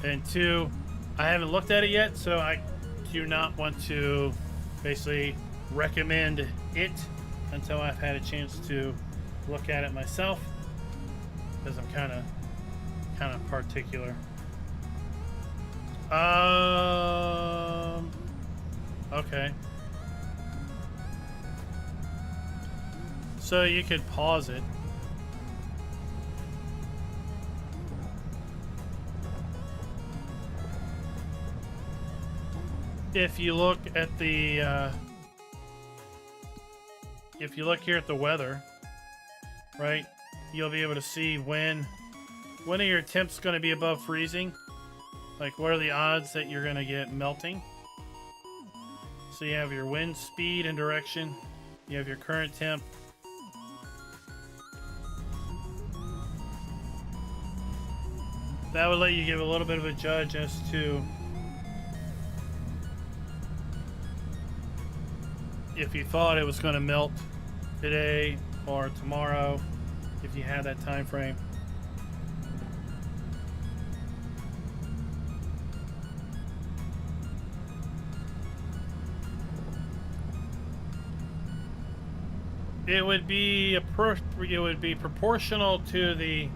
and two, I haven't looked at it yet, so I do not want to basically recommend it until I've had a chance to look at it myself, because I'm kind of particular. Okay. So you could pause it. If you look at the, if you look here at the weather, right, you'll be able to see when are your temps going to be above freezing, Like, what are the odds that you're going to get melting? So you have your wind speed and direction. You have your current temp. That would let you give a little bit of a judge as to if you thought it was going to melt today or tomorrow, if you had that time frame. It would be proportional to the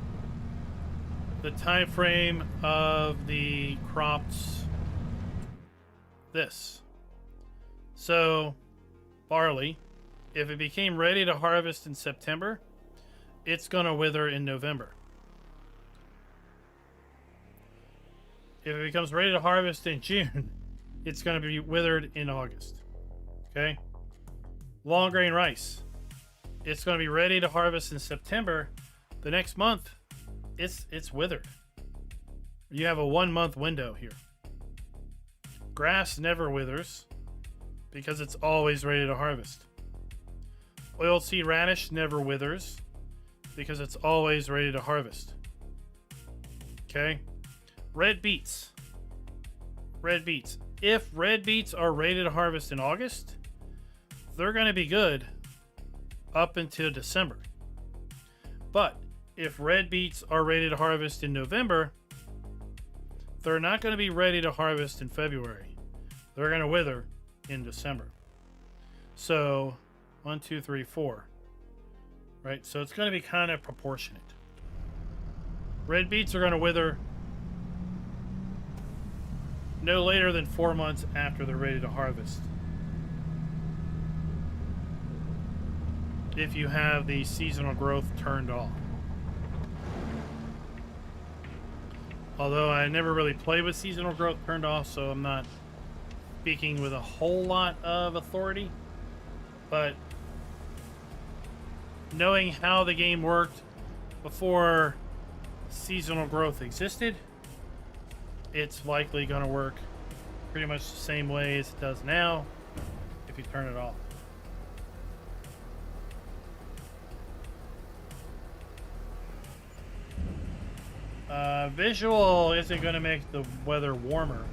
time frame of the crops. This. So, barley, if it became ready to harvest in September, it's going to wither in November. If it becomes ready to harvest in June, it's going to be withered in August. Okay? Long grain rice. It's going to be ready to harvest in September. The next month, it's withered. You have a 1 month window here. Grass never withers because it's always ready to harvest. Oilseed radish never withers because it's always ready to harvest. Okay? Red beets. Red beets. If red beets are ready to harvest in August, they're going to be good up until December. But if red beets are ready to harvest in November, they're not going to be ready to harvest in February. They're going to wither in December. So 1, 2, 3, 4. Right? So it's going to be kind of proportionate. Red beets are going to wither no later than 4 months after they're ready to harvest. If you have the seasonal growth turned off. Although I never really played with seasonal growth turned off, so I'm not speaking with a whole lot of authority. But knowing how the game worked before seasonal growth existed, it's likely going to work pretty much the same way as it does now if you turn it off. Visual isn't going to make the weather warmer.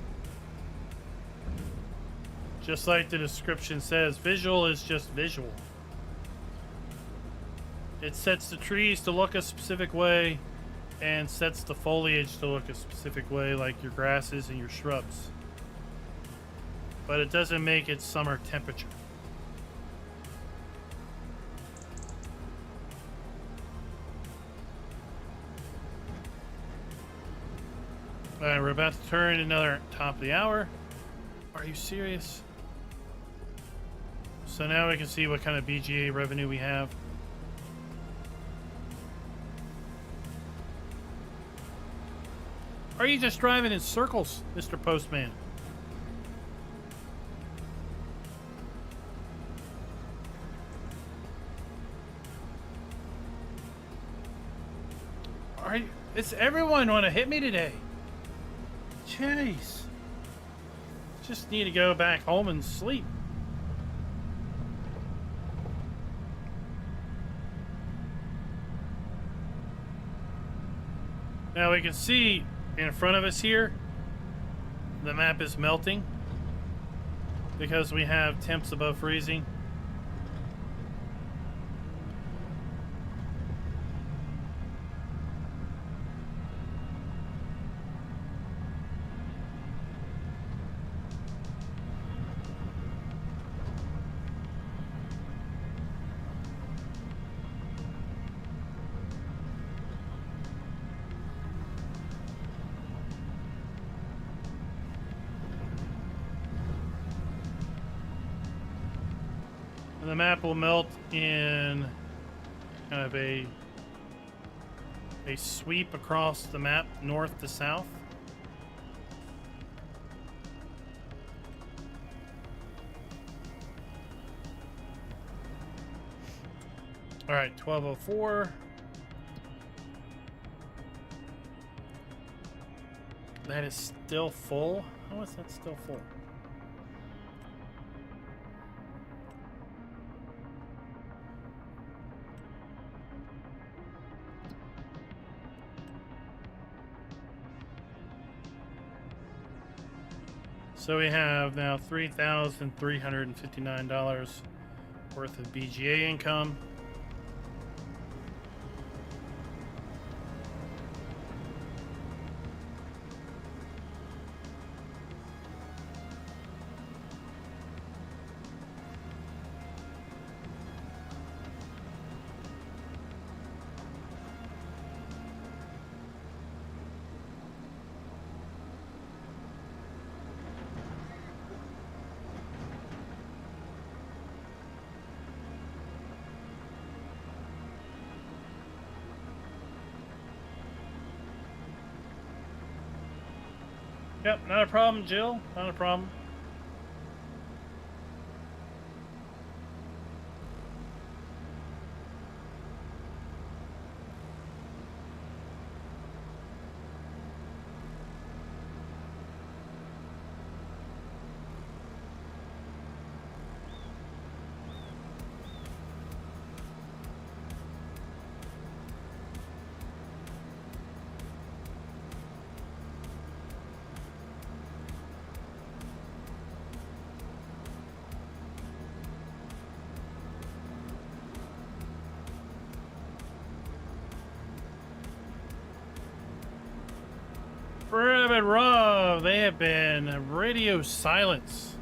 Just like the description says, visual is just visual. It sets the trees to look a specific way and sets the foliage to look a specific way, like your grasses and your shrubs. But it doesn't make it summer temperature. Alright, we're about to turn another top of the hour. Are you serious? So now we can see what kind of BGA revenue we have. Are you just driving in circles, Mr. Postman? It's everyone want to hit me today. Jeez. Just need to go back home and sleep. Now we can see in front of us here, the map is melting because we have temps above freezing. The map will melt in kind of a sweep across the map, north to south. All right, 1204. That is still full? How is that still full? So we have now $3,359 worth of BGA income. Yep, not a problem, Jill. Not a problem. Riverbend, they have been radio silence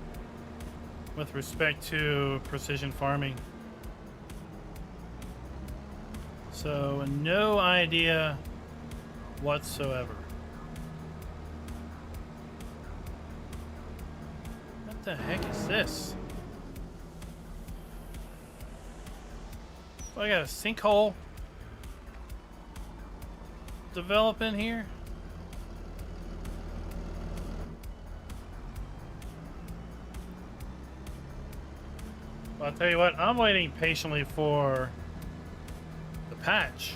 with respect to precision farming. So no idea whatsoever. What the heck is this? Oh, I got a sinkhole developing here. I'll tell you what, I'm waiting patiently for the patch.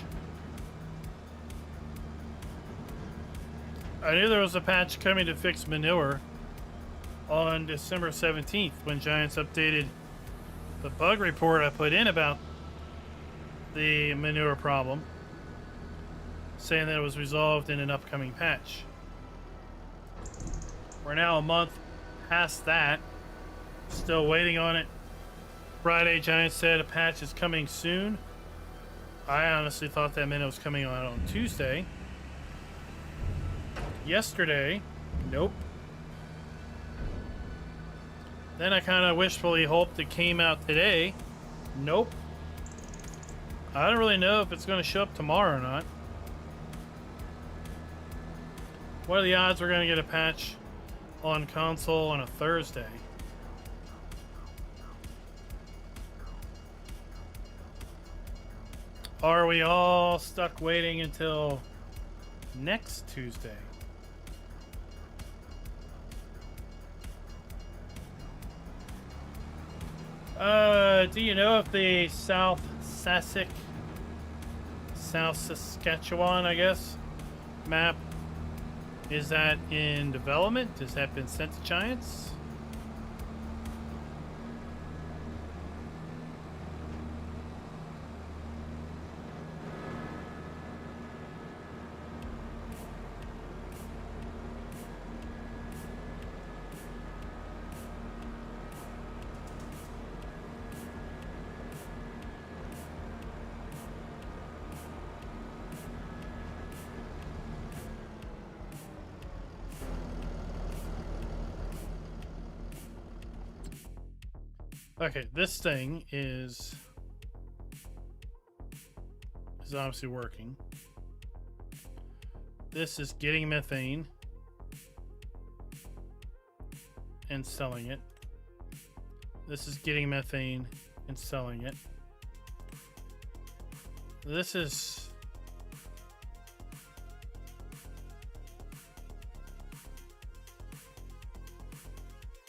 I knew there was a patch coming to fix manure on December 17th when Giants updated the bug report I put in about the manure problem, saying that it was resolved in an upcoming patch. We're now a month past that, still waiting on it. Friday, Giants said a patch is coming soon. I honestly thought that meant it was coming out on Tuesday. Yesterday, nope. Then I kind of wishfully hoped it came out today. Nope. I don't really know if it's going to show up tomorrow or not. What are the odds we're going to get a patch on console on a Thursday? Are we all stuck waiting until next Tuesday? Do you know if the South Saskatchewan, I guess, map, is that in development? Has that been sent to Giants? Okay, this thing is obviously working. This is getting methane and selling it. This is getting methane and selling it. This is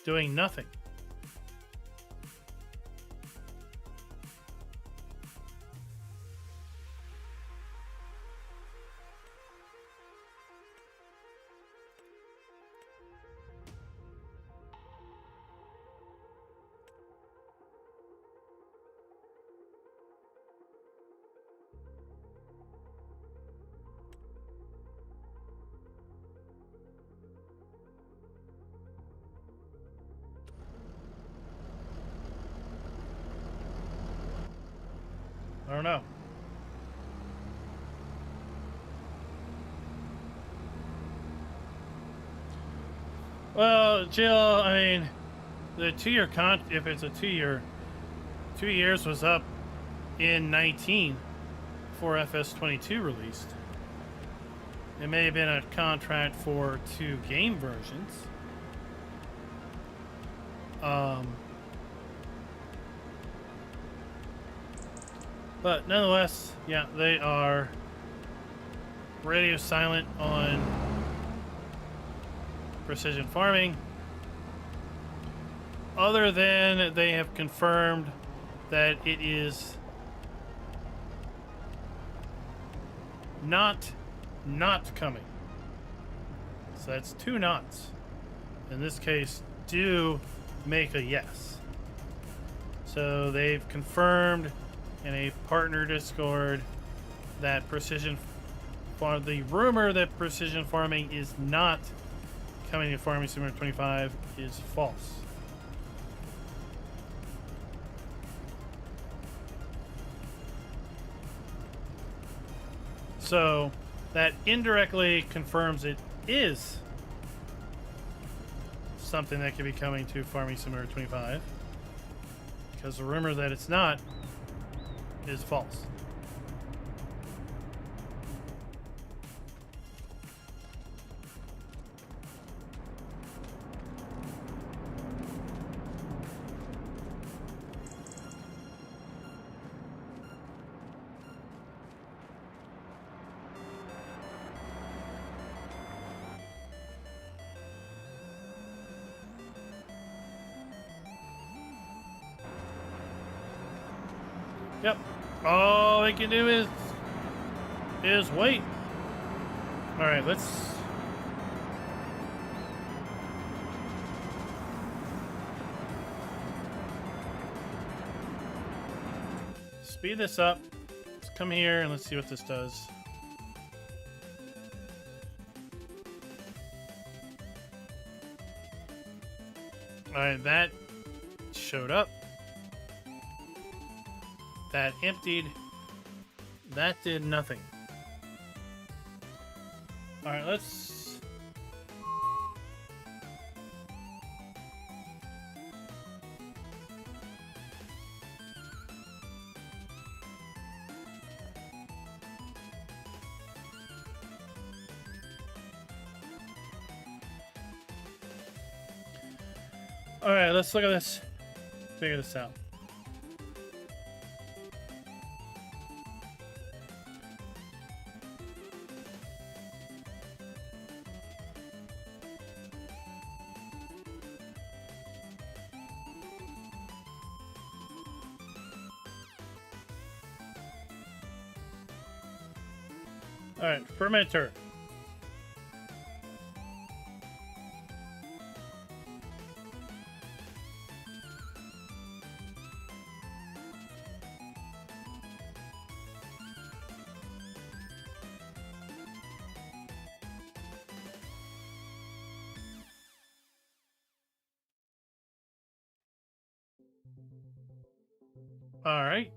doing nothing. don't know. Well, Jill, I mean, the 2-year if it's a 2-year, 2 years was up in 19 before FS22 released. It may have been a contract for 2 game versions. But nonetheless, yeah, they are radio silent on precision farming. Other than they have confirmed that it is not coming. So that's 2 nots. In this case, do make a yes. So they've confirmed in a partner Discord that the rumor that precision farming is not coming to Farming Simulator 25 is false. So that indirectly confirms it is something that could be coming to Farming Simulator 25, because the rumor that it's not is false. Yep. All they can do is wait. All right, let's speed this up. Let's come here and let's see what this does. All right, that showed up. That emptied. That did nothing. All right, let's... All right, let's look at this. Figure this out. All right, fermenter. All right.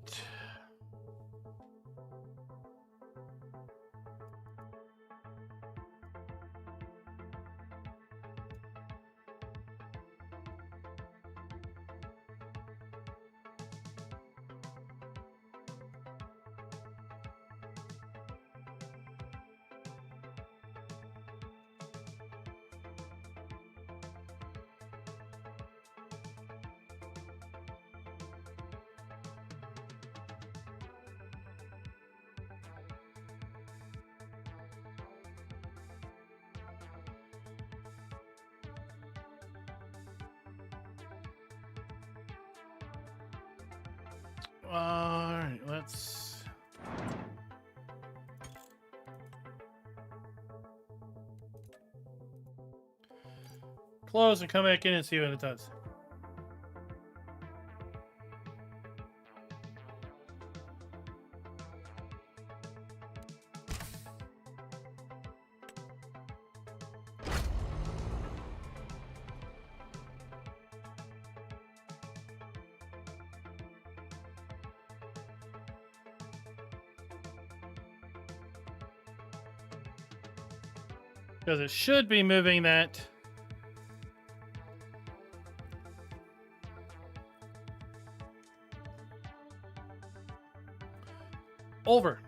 All right, let's... close and come back in and see what it does. Because it should be moving that over.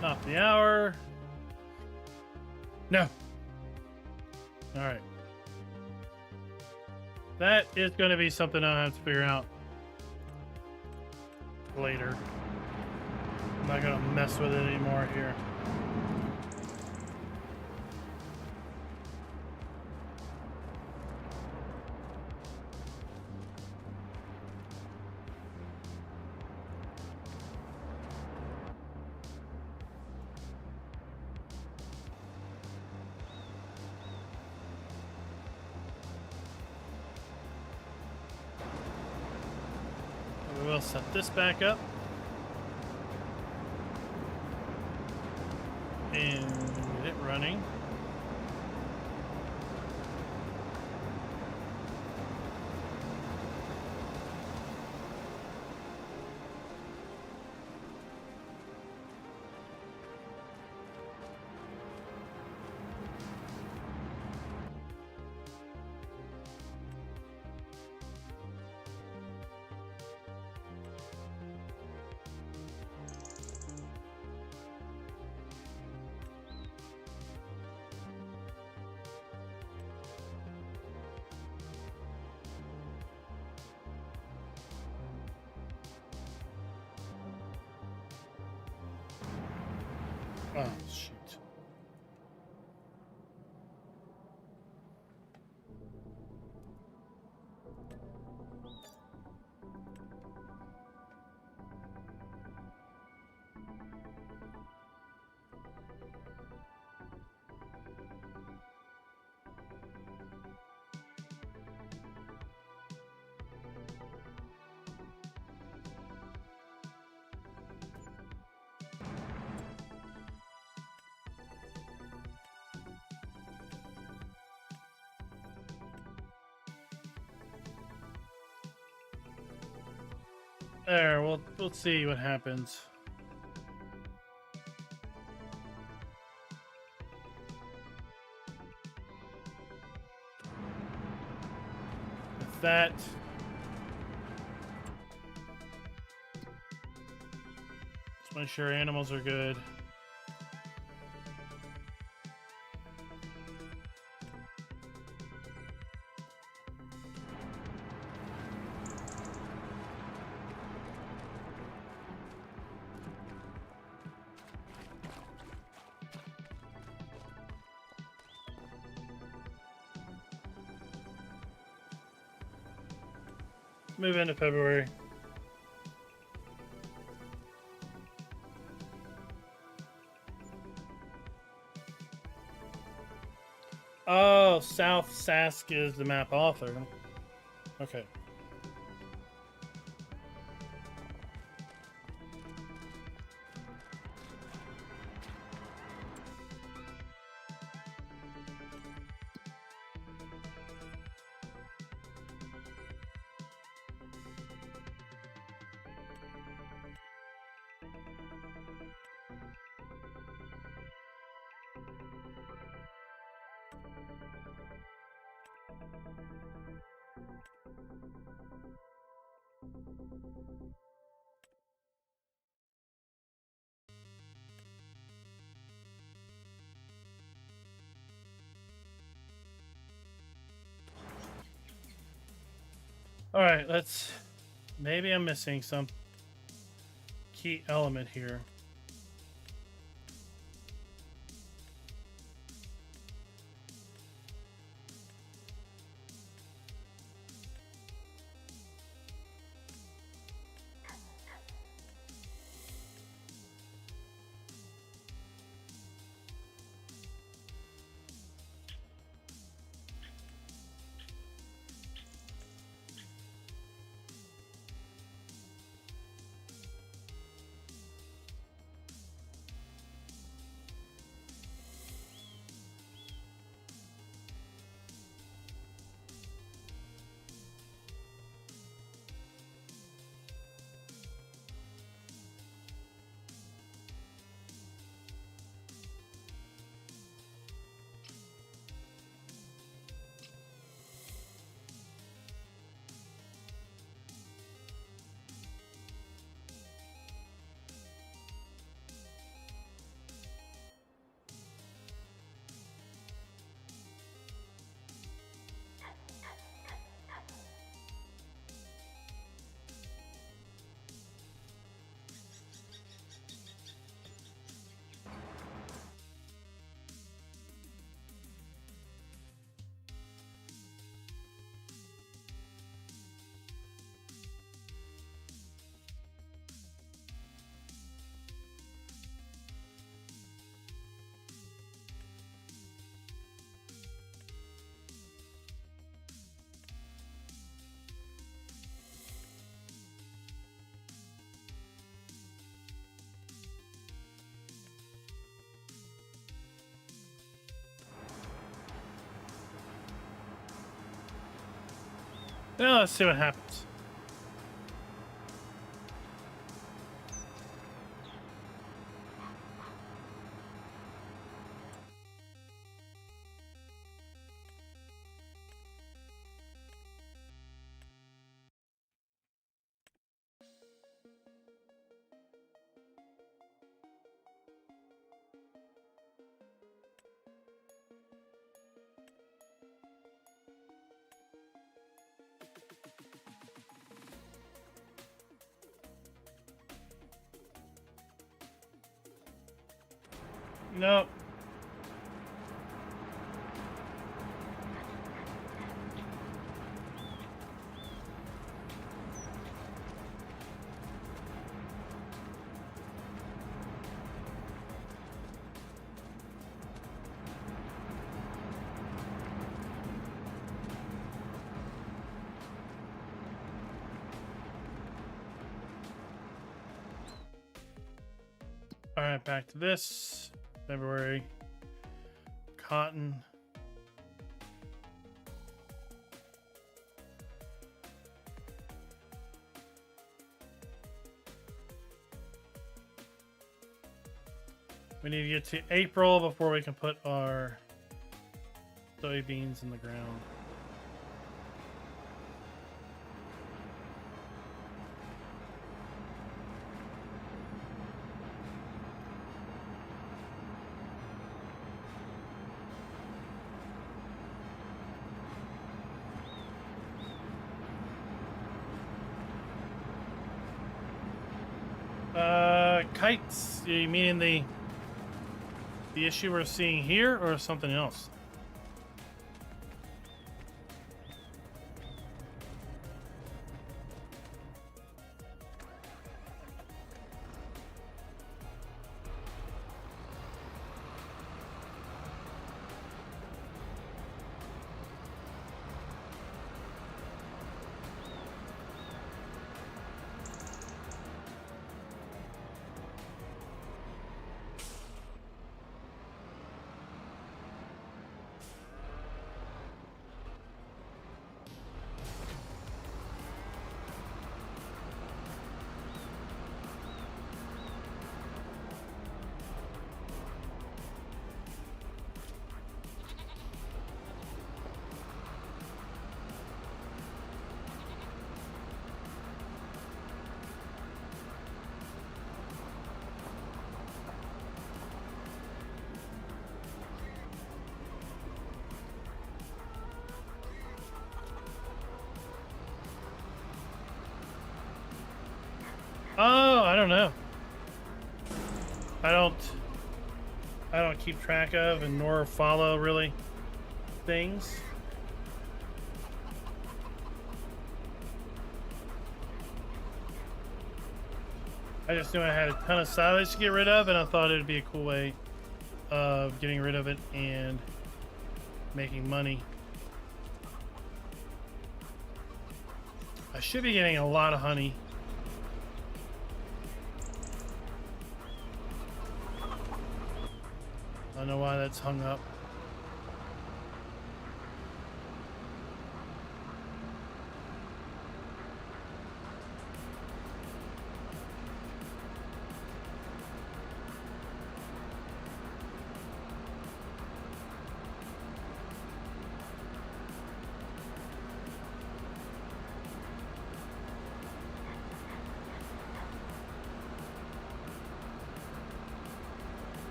Top the hour. No. All right. That is going to be something I'll have to figure out later. I'm not going to mess with it anymore here. We'll set this back up and get it running. Oh, shoot. There, we'll see what happens. With that, let's make sure animals are good. Move into February. Oh, South Sask is the map author. Okay. All right, let's... Maybe I'm missing some key element here. Now let's see what happens. Nope. All right, back to this. February. Cotton. We need to get to April before we can put our soybeans in the ground. Kites, you meaning the issue we're seeing here or something else? don't know. I don't keep track of and nor follow really things. I just knew I had a ton of silage to get rid of, and I thought it would be a cool way of getting rid of it and making money. I should be getting a lot of honey. I don't know why that's hung up.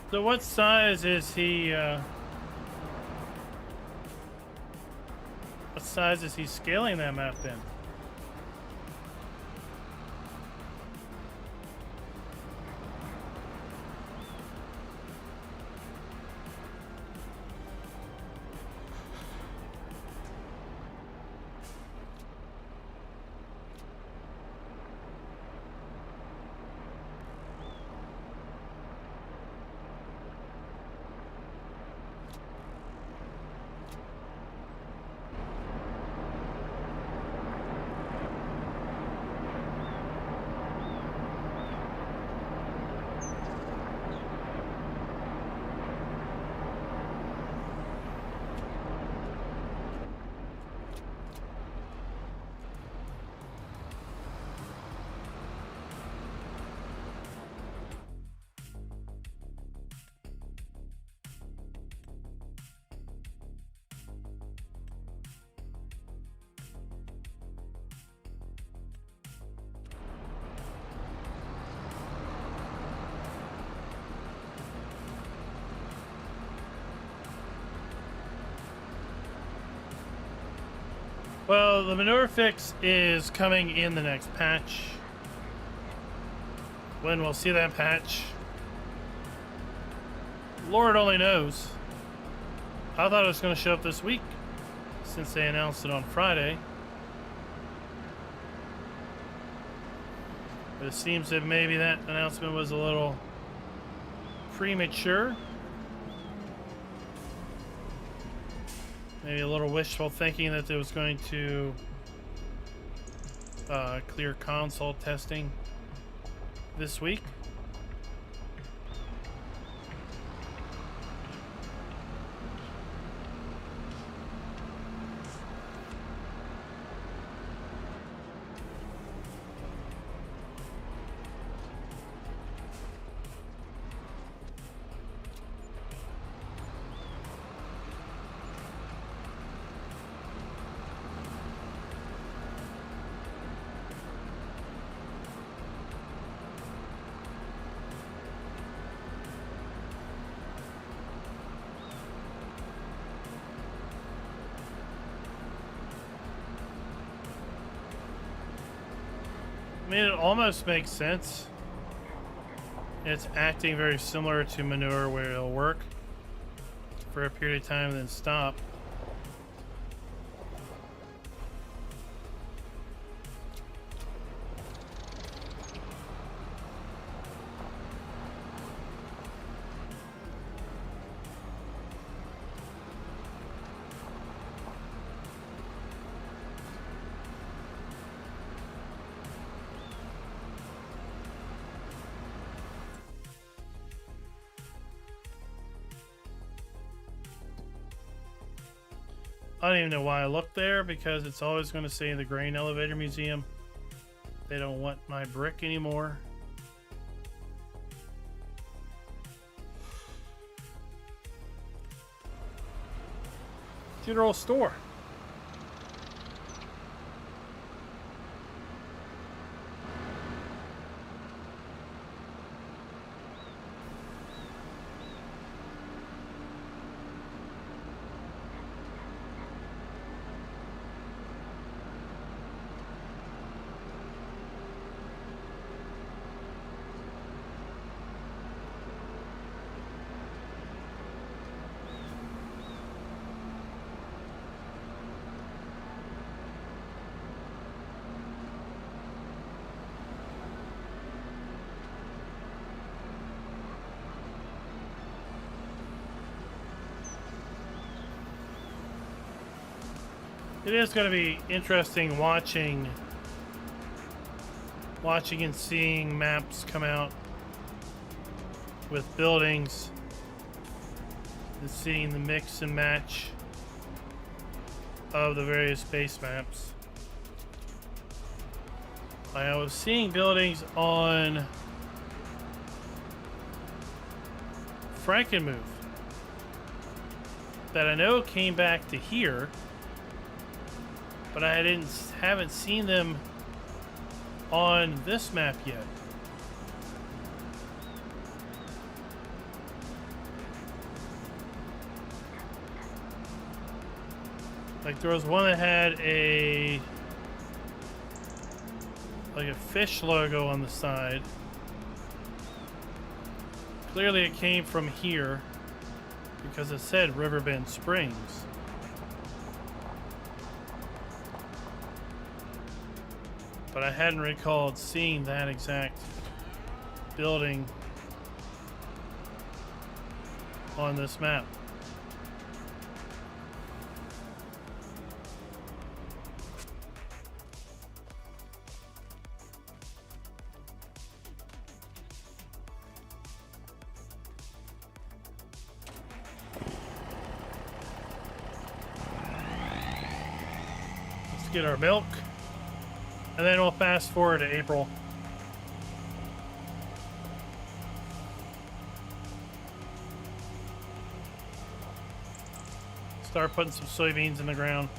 So what size is he, what size is he scaling that map then? Well, the manure fix is coming in the next patch. When we'll see that patch, Lord only knows. I thought it was going to show up this week, since they announced it on Friday. But it seems that maybe that announcement was a little premature. Maybe a little wishful thinking that it was going to clear console testing this week. I mean, it almost makes sense. It's acting very similar to manure, where it'll work for a period of time and then stop. I don't even know why I looked there, because it's always going to say the Grain Elevator Museum. They don't want my brick anymore. General store. It is going to be interesting watching and seeing maps come out with buildings and seeing the mix and match of the various base maps. I was seeing buildings on Frankenmove that I know came back to here, but I haven't seen them on this map yet. Like there was one that had a fish logo on the side. Clearly it came from here because it said Riverbend Springs. But I hadn't recalled seeing that exact building on this map. Let's get our milk. And then we'll fast forward to April. Start putting some soybeans in the ground.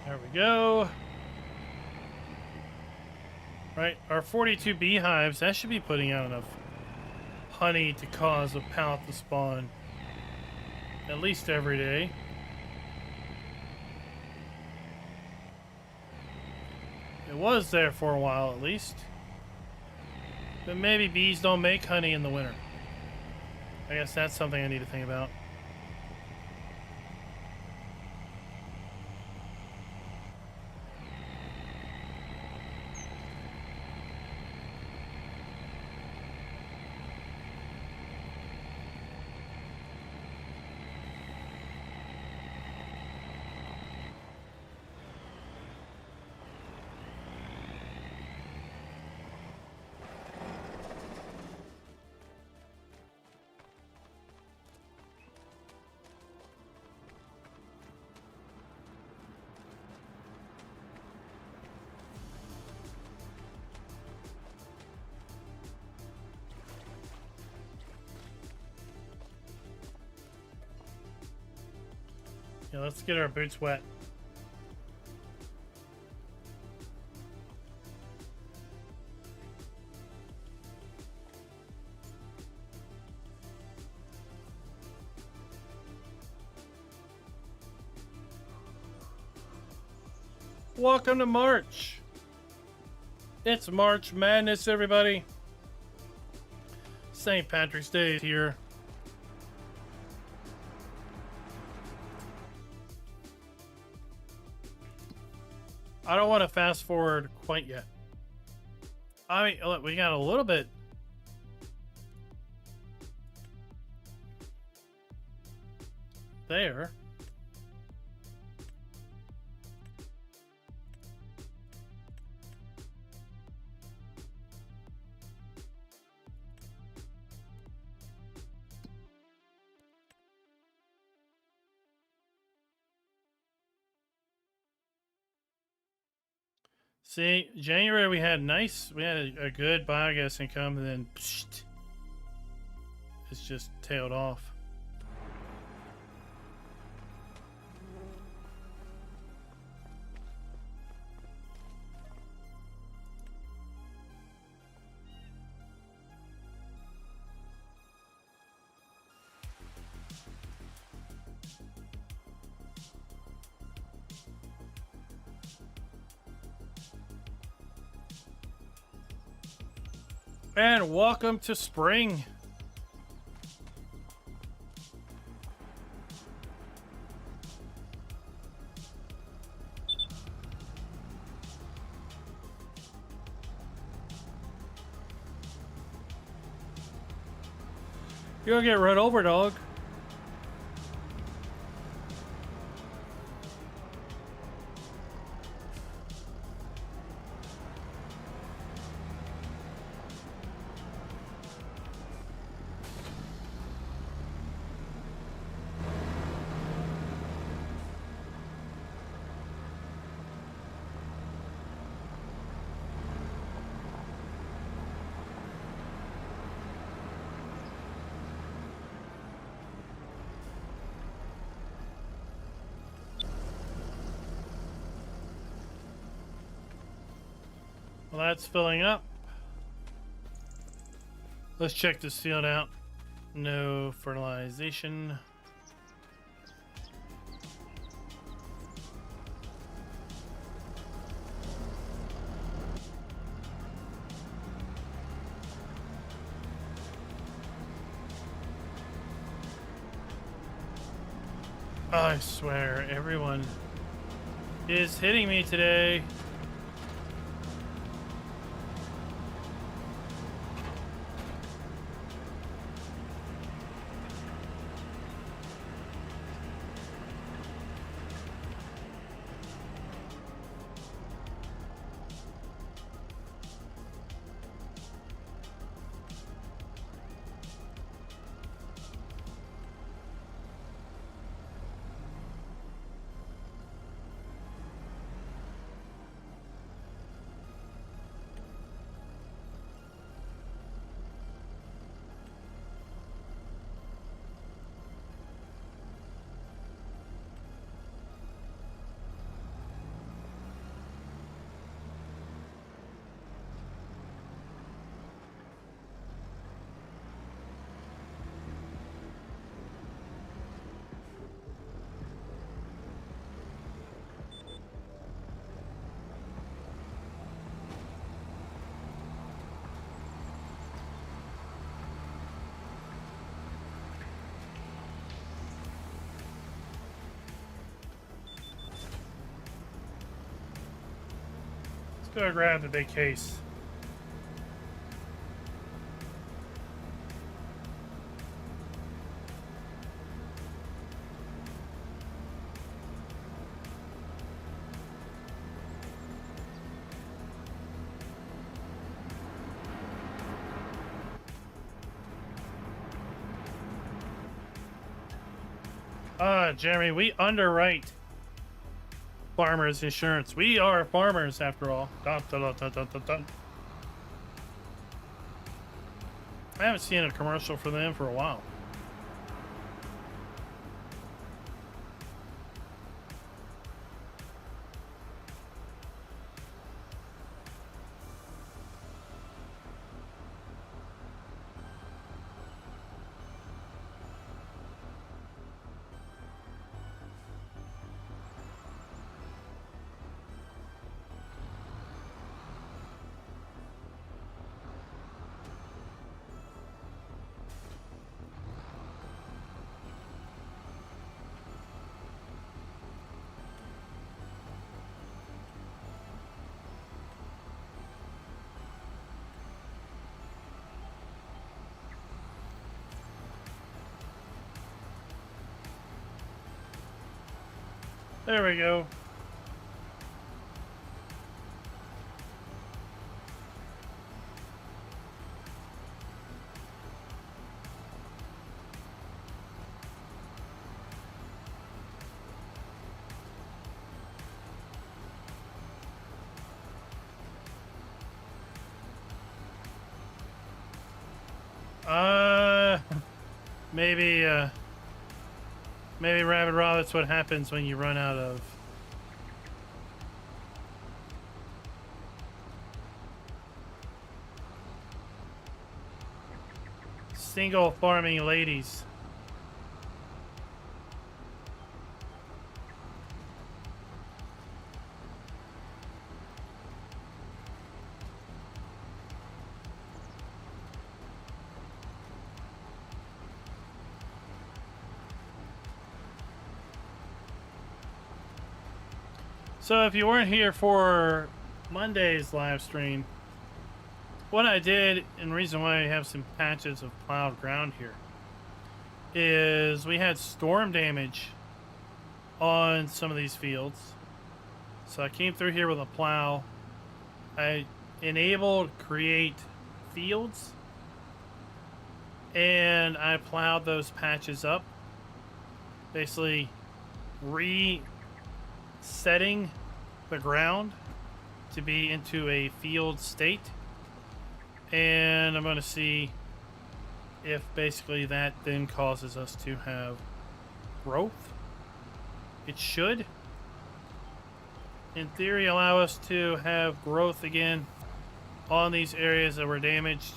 There we go. Right, our 42 beehives, that should be putting out enough honey to cause a pallet to spawn at least every day. It was there for a while at least. But maybe bees don't make honey in the winter. I guess that's something I need to think about. Yeah, let's get our boots wet. Welcome to March. It's March Madness, everybody. St. Patrick's Day is here. I don't want to fast forward quite yet. I mean, look, we got a little bit. there. See, January we had a good biogas income, and then psht, it's just tailed off. And welcome to spring. You're gonna get run over, dog. Well, that's filling up. Let's check this field out. No fertilization. I swear, everyone is hitting me today. Let's go grab the big case. Jeremy, we underwrite farmers insurance. We are farmers after all. Dun, dun, dun, dun, dun, dun, dun. I haven't seen a commercial for them for a while. There we go. Maybe, maybe Rabbit Raw, that's what happens when you run out of... single farming ladies. So if you weren't here for Monday's live stream, what I did, and the reason why I have some patches of plowed ground here, is we had storm damage on some of these fields. So I came through here with a plow. I enabled create fields, and I plowed those patches up, basically resetting the ground to be into a field state. And I'm going to see if basically that then causes us to have growth. It should, in theory, allow us to have growth again on these areas that were damaged.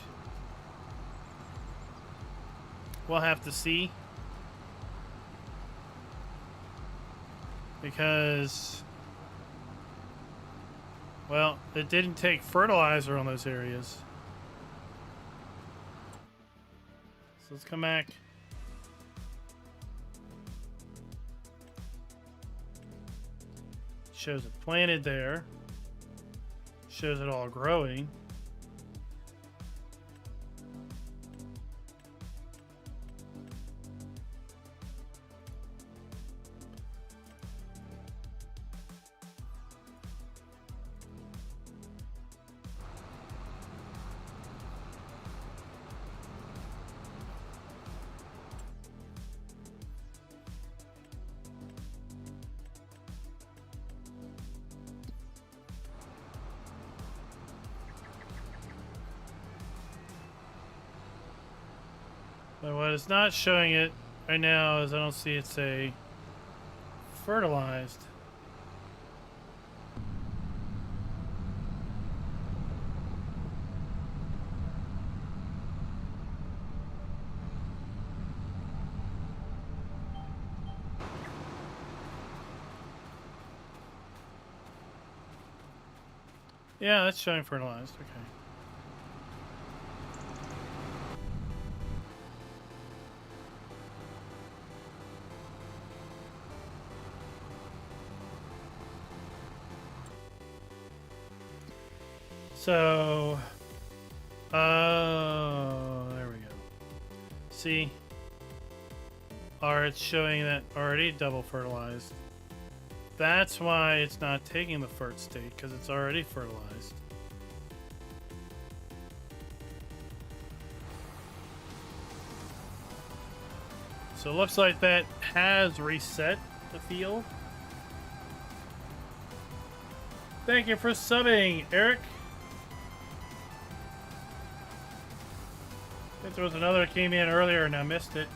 We'll have to see, because, well, it didn't take fertilizer on those areas. So let's come back. Shows it planted there. Shows it all growing. But what is not showing it right now is I don't see it say fertilized. Yeah, that's showing fertilized. Okay. So, oh, there we go. See, it's showing that already double fertilized. That's why it's not taking the fert state, because it's already fertilized. So it looks like that has reset the field. Thank you for subbing, Eric. I think there was another that came in earlier and I missed it.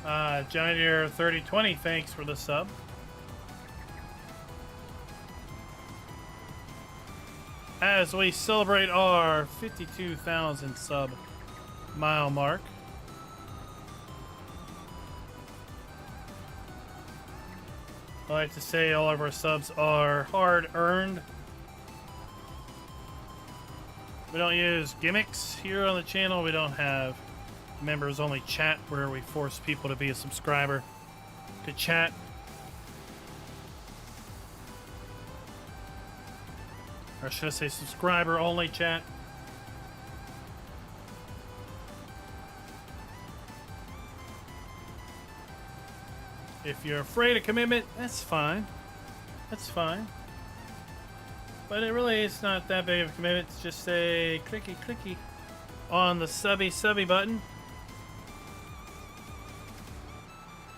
Giant Ear 3020, thanks for the sub. As we celebrate our 52,000 sub mile mark. I like to say all of our subs are hard earned. We don't use gimmicks here on the channel. We don't have members only chat where we force people to be a subscriber to chat. Or should I say subscriber only chat? If you're afraid of commitment, that's fine. That's fine. But it really is not that big of a commitment. It's just a clicky clicky on the subby button.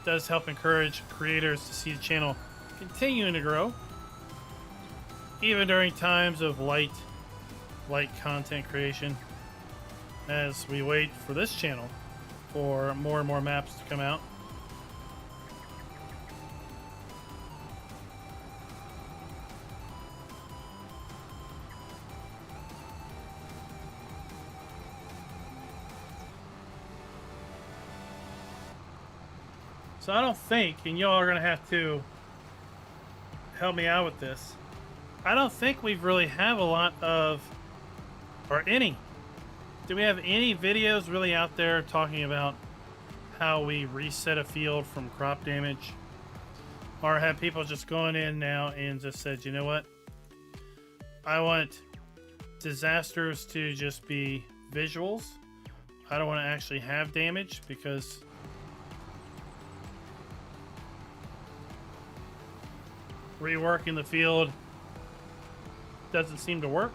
It does help encourage creators to see the channel continuing to grow, even during times of light content creation, as we wait for this channel for more and more maps to come out. So I don't think, and y'all are going to have to help me out with this, I don't think we've really have a lot of, or any. Do we have any videos really out there talking about how we reset a field from crop damage? Or have people just gone in now and just said, you know what? I want disasters to just be visuals. I don't want to actually have damage, because reworking the field doesn't seem to work.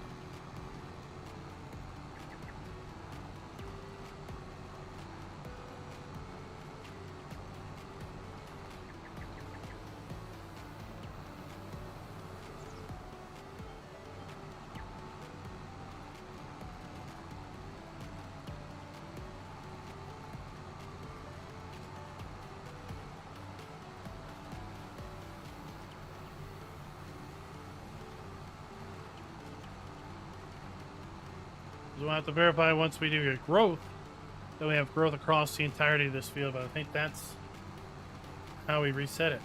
We'll have to verify once we do get growth that we have growth across the entirety of this field, but I think that's how we reset it.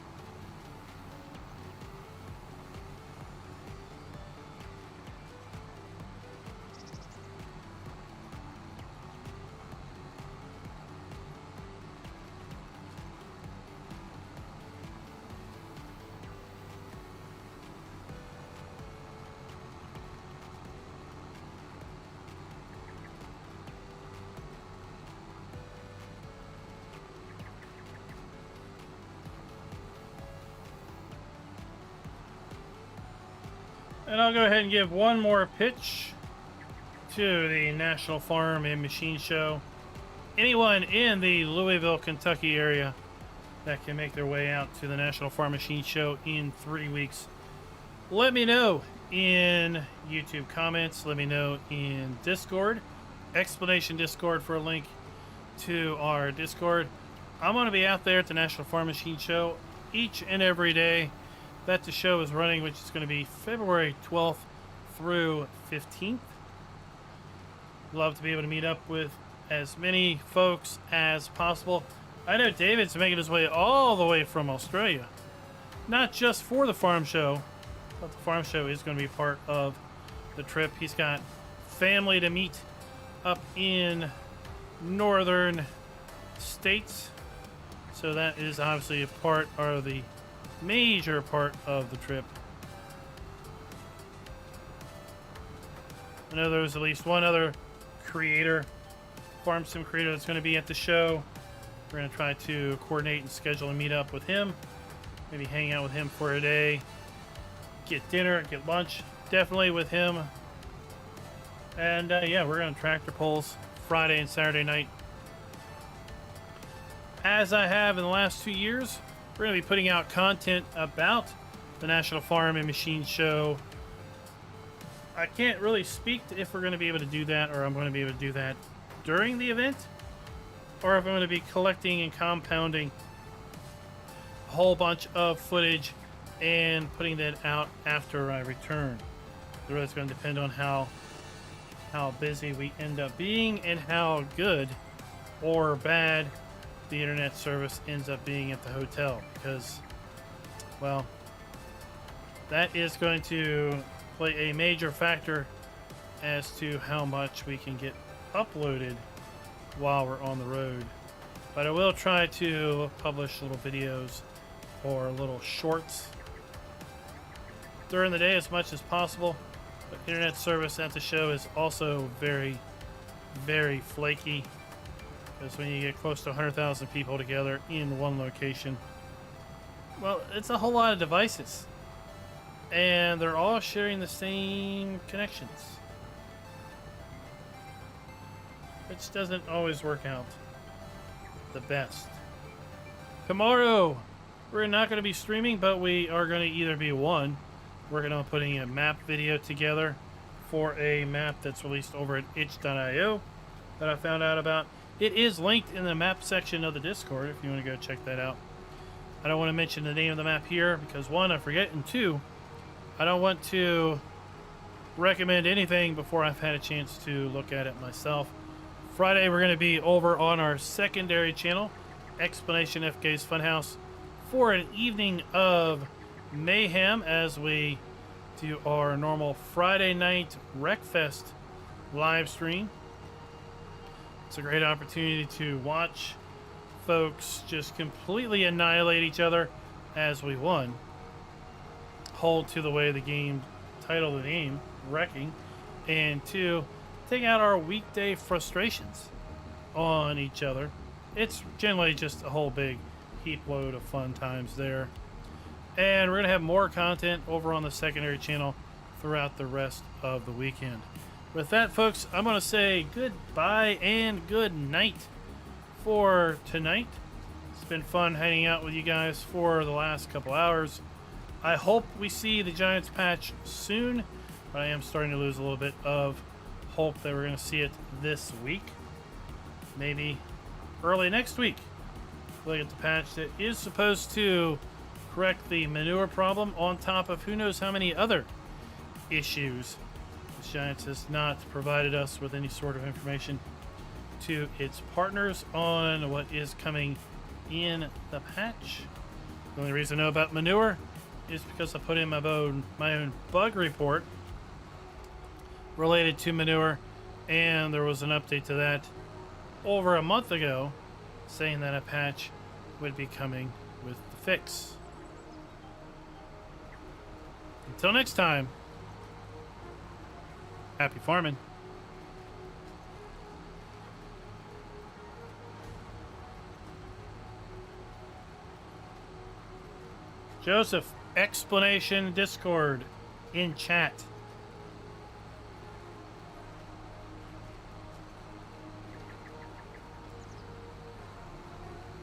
And I'll go ahead and give one more pitch to the National Farm and Machine Show. Anyone in the Louisville, Kentucky area that can make their way out to the National Farm Machine Show in 3 weeks, let me know in YouTube comments. Let me know in Discord. Explanation Discord for a link to our Discord. I'm going to be out there at the National Farm Machine Show each and every day that the show is running, which is going to be February 12th through 15th. Love to be able to meet up with as many folks as possible. I know David's making his way all the way from Australia, not just for the farm show, but the farm show is going to be part of the trip. He's got family to meet up in northern states, so that is obviously a part of the major part of the trip. I know there's at least one other creator, farm sim creator, that's going to be at the show. We're going to try to coordinate and schedule a meetup with him, maybe hang out with him for a day, get dinner, get lunch, definitely with him. And yeah, we're going to tractor pulls Friday and Saturday night, as I have in the last 2 years. We're going to be putting out content about the National Farm and Machine Show. I can't really speak to if we're going to be able to do that, or I'm going to be able to do that during the event, or if I'm going to be collecting and compounding a whole bunch of footage and putting that out after I return. The rest is going to depend on how busy we end up being and how good or bad the internet service ends up being at the hotel, because, well, that is going to play a major factor as to how much we can get uploaded while we're on the road. But I will try to publish little videos or little shorts during the day as much as possible. But internet service at the show is also very, very flaky, because when you get close to 100,000 people together in one location, well, it's a whole lot of devices. And they're all sharing the same connections. Which doesn't always work out the best. Tomorrow, we're not going to be streaming, but we are going to either be working on putting a map video together for a map that's released over at itch.io that I found out about. It is linked in the map section of the Discord if you want to go check that out. I don't want to mention the name of the map here because one, I forget, and two, I don't want to recommend anything before I've had a chance to look at it myself. Friday, we're going to be over on our secondary channel, Explanation FK's Funhouse, for an evening of mayhem as we do our normal Friday night Wreckfest live stream. It's a great opportunity to watch folks just completely annihilate each other as we hold to the way the game, title of the game, Wrecking, and two, take out our weekday frustrations on each other. It's generally just a whole big heap load of fun times there. And we're going to have more content over on the secondary channel throughout the rest of the weekend. With that, folks, I'm going to say goodbye and good night for tonight. It's been fun hanging out with you guys for the last couple hours. I hope we see the Giants patch soon, but I am starting to lose a little bit of hope that we're going to see it this week. Maybe early next week. Look at the patch that is supposed to correct the manure problem on top of who knows how many other issues. The Giants has not provided us with any sort of information to its partners on what is coming in the patch. The only reason I know about manure is because I put in my own bug report related to manure, and there was an update to that over a month ago saying that a patch would be coming with the fix. Until next time, happy farming. Joseph, explanation Discord in chat.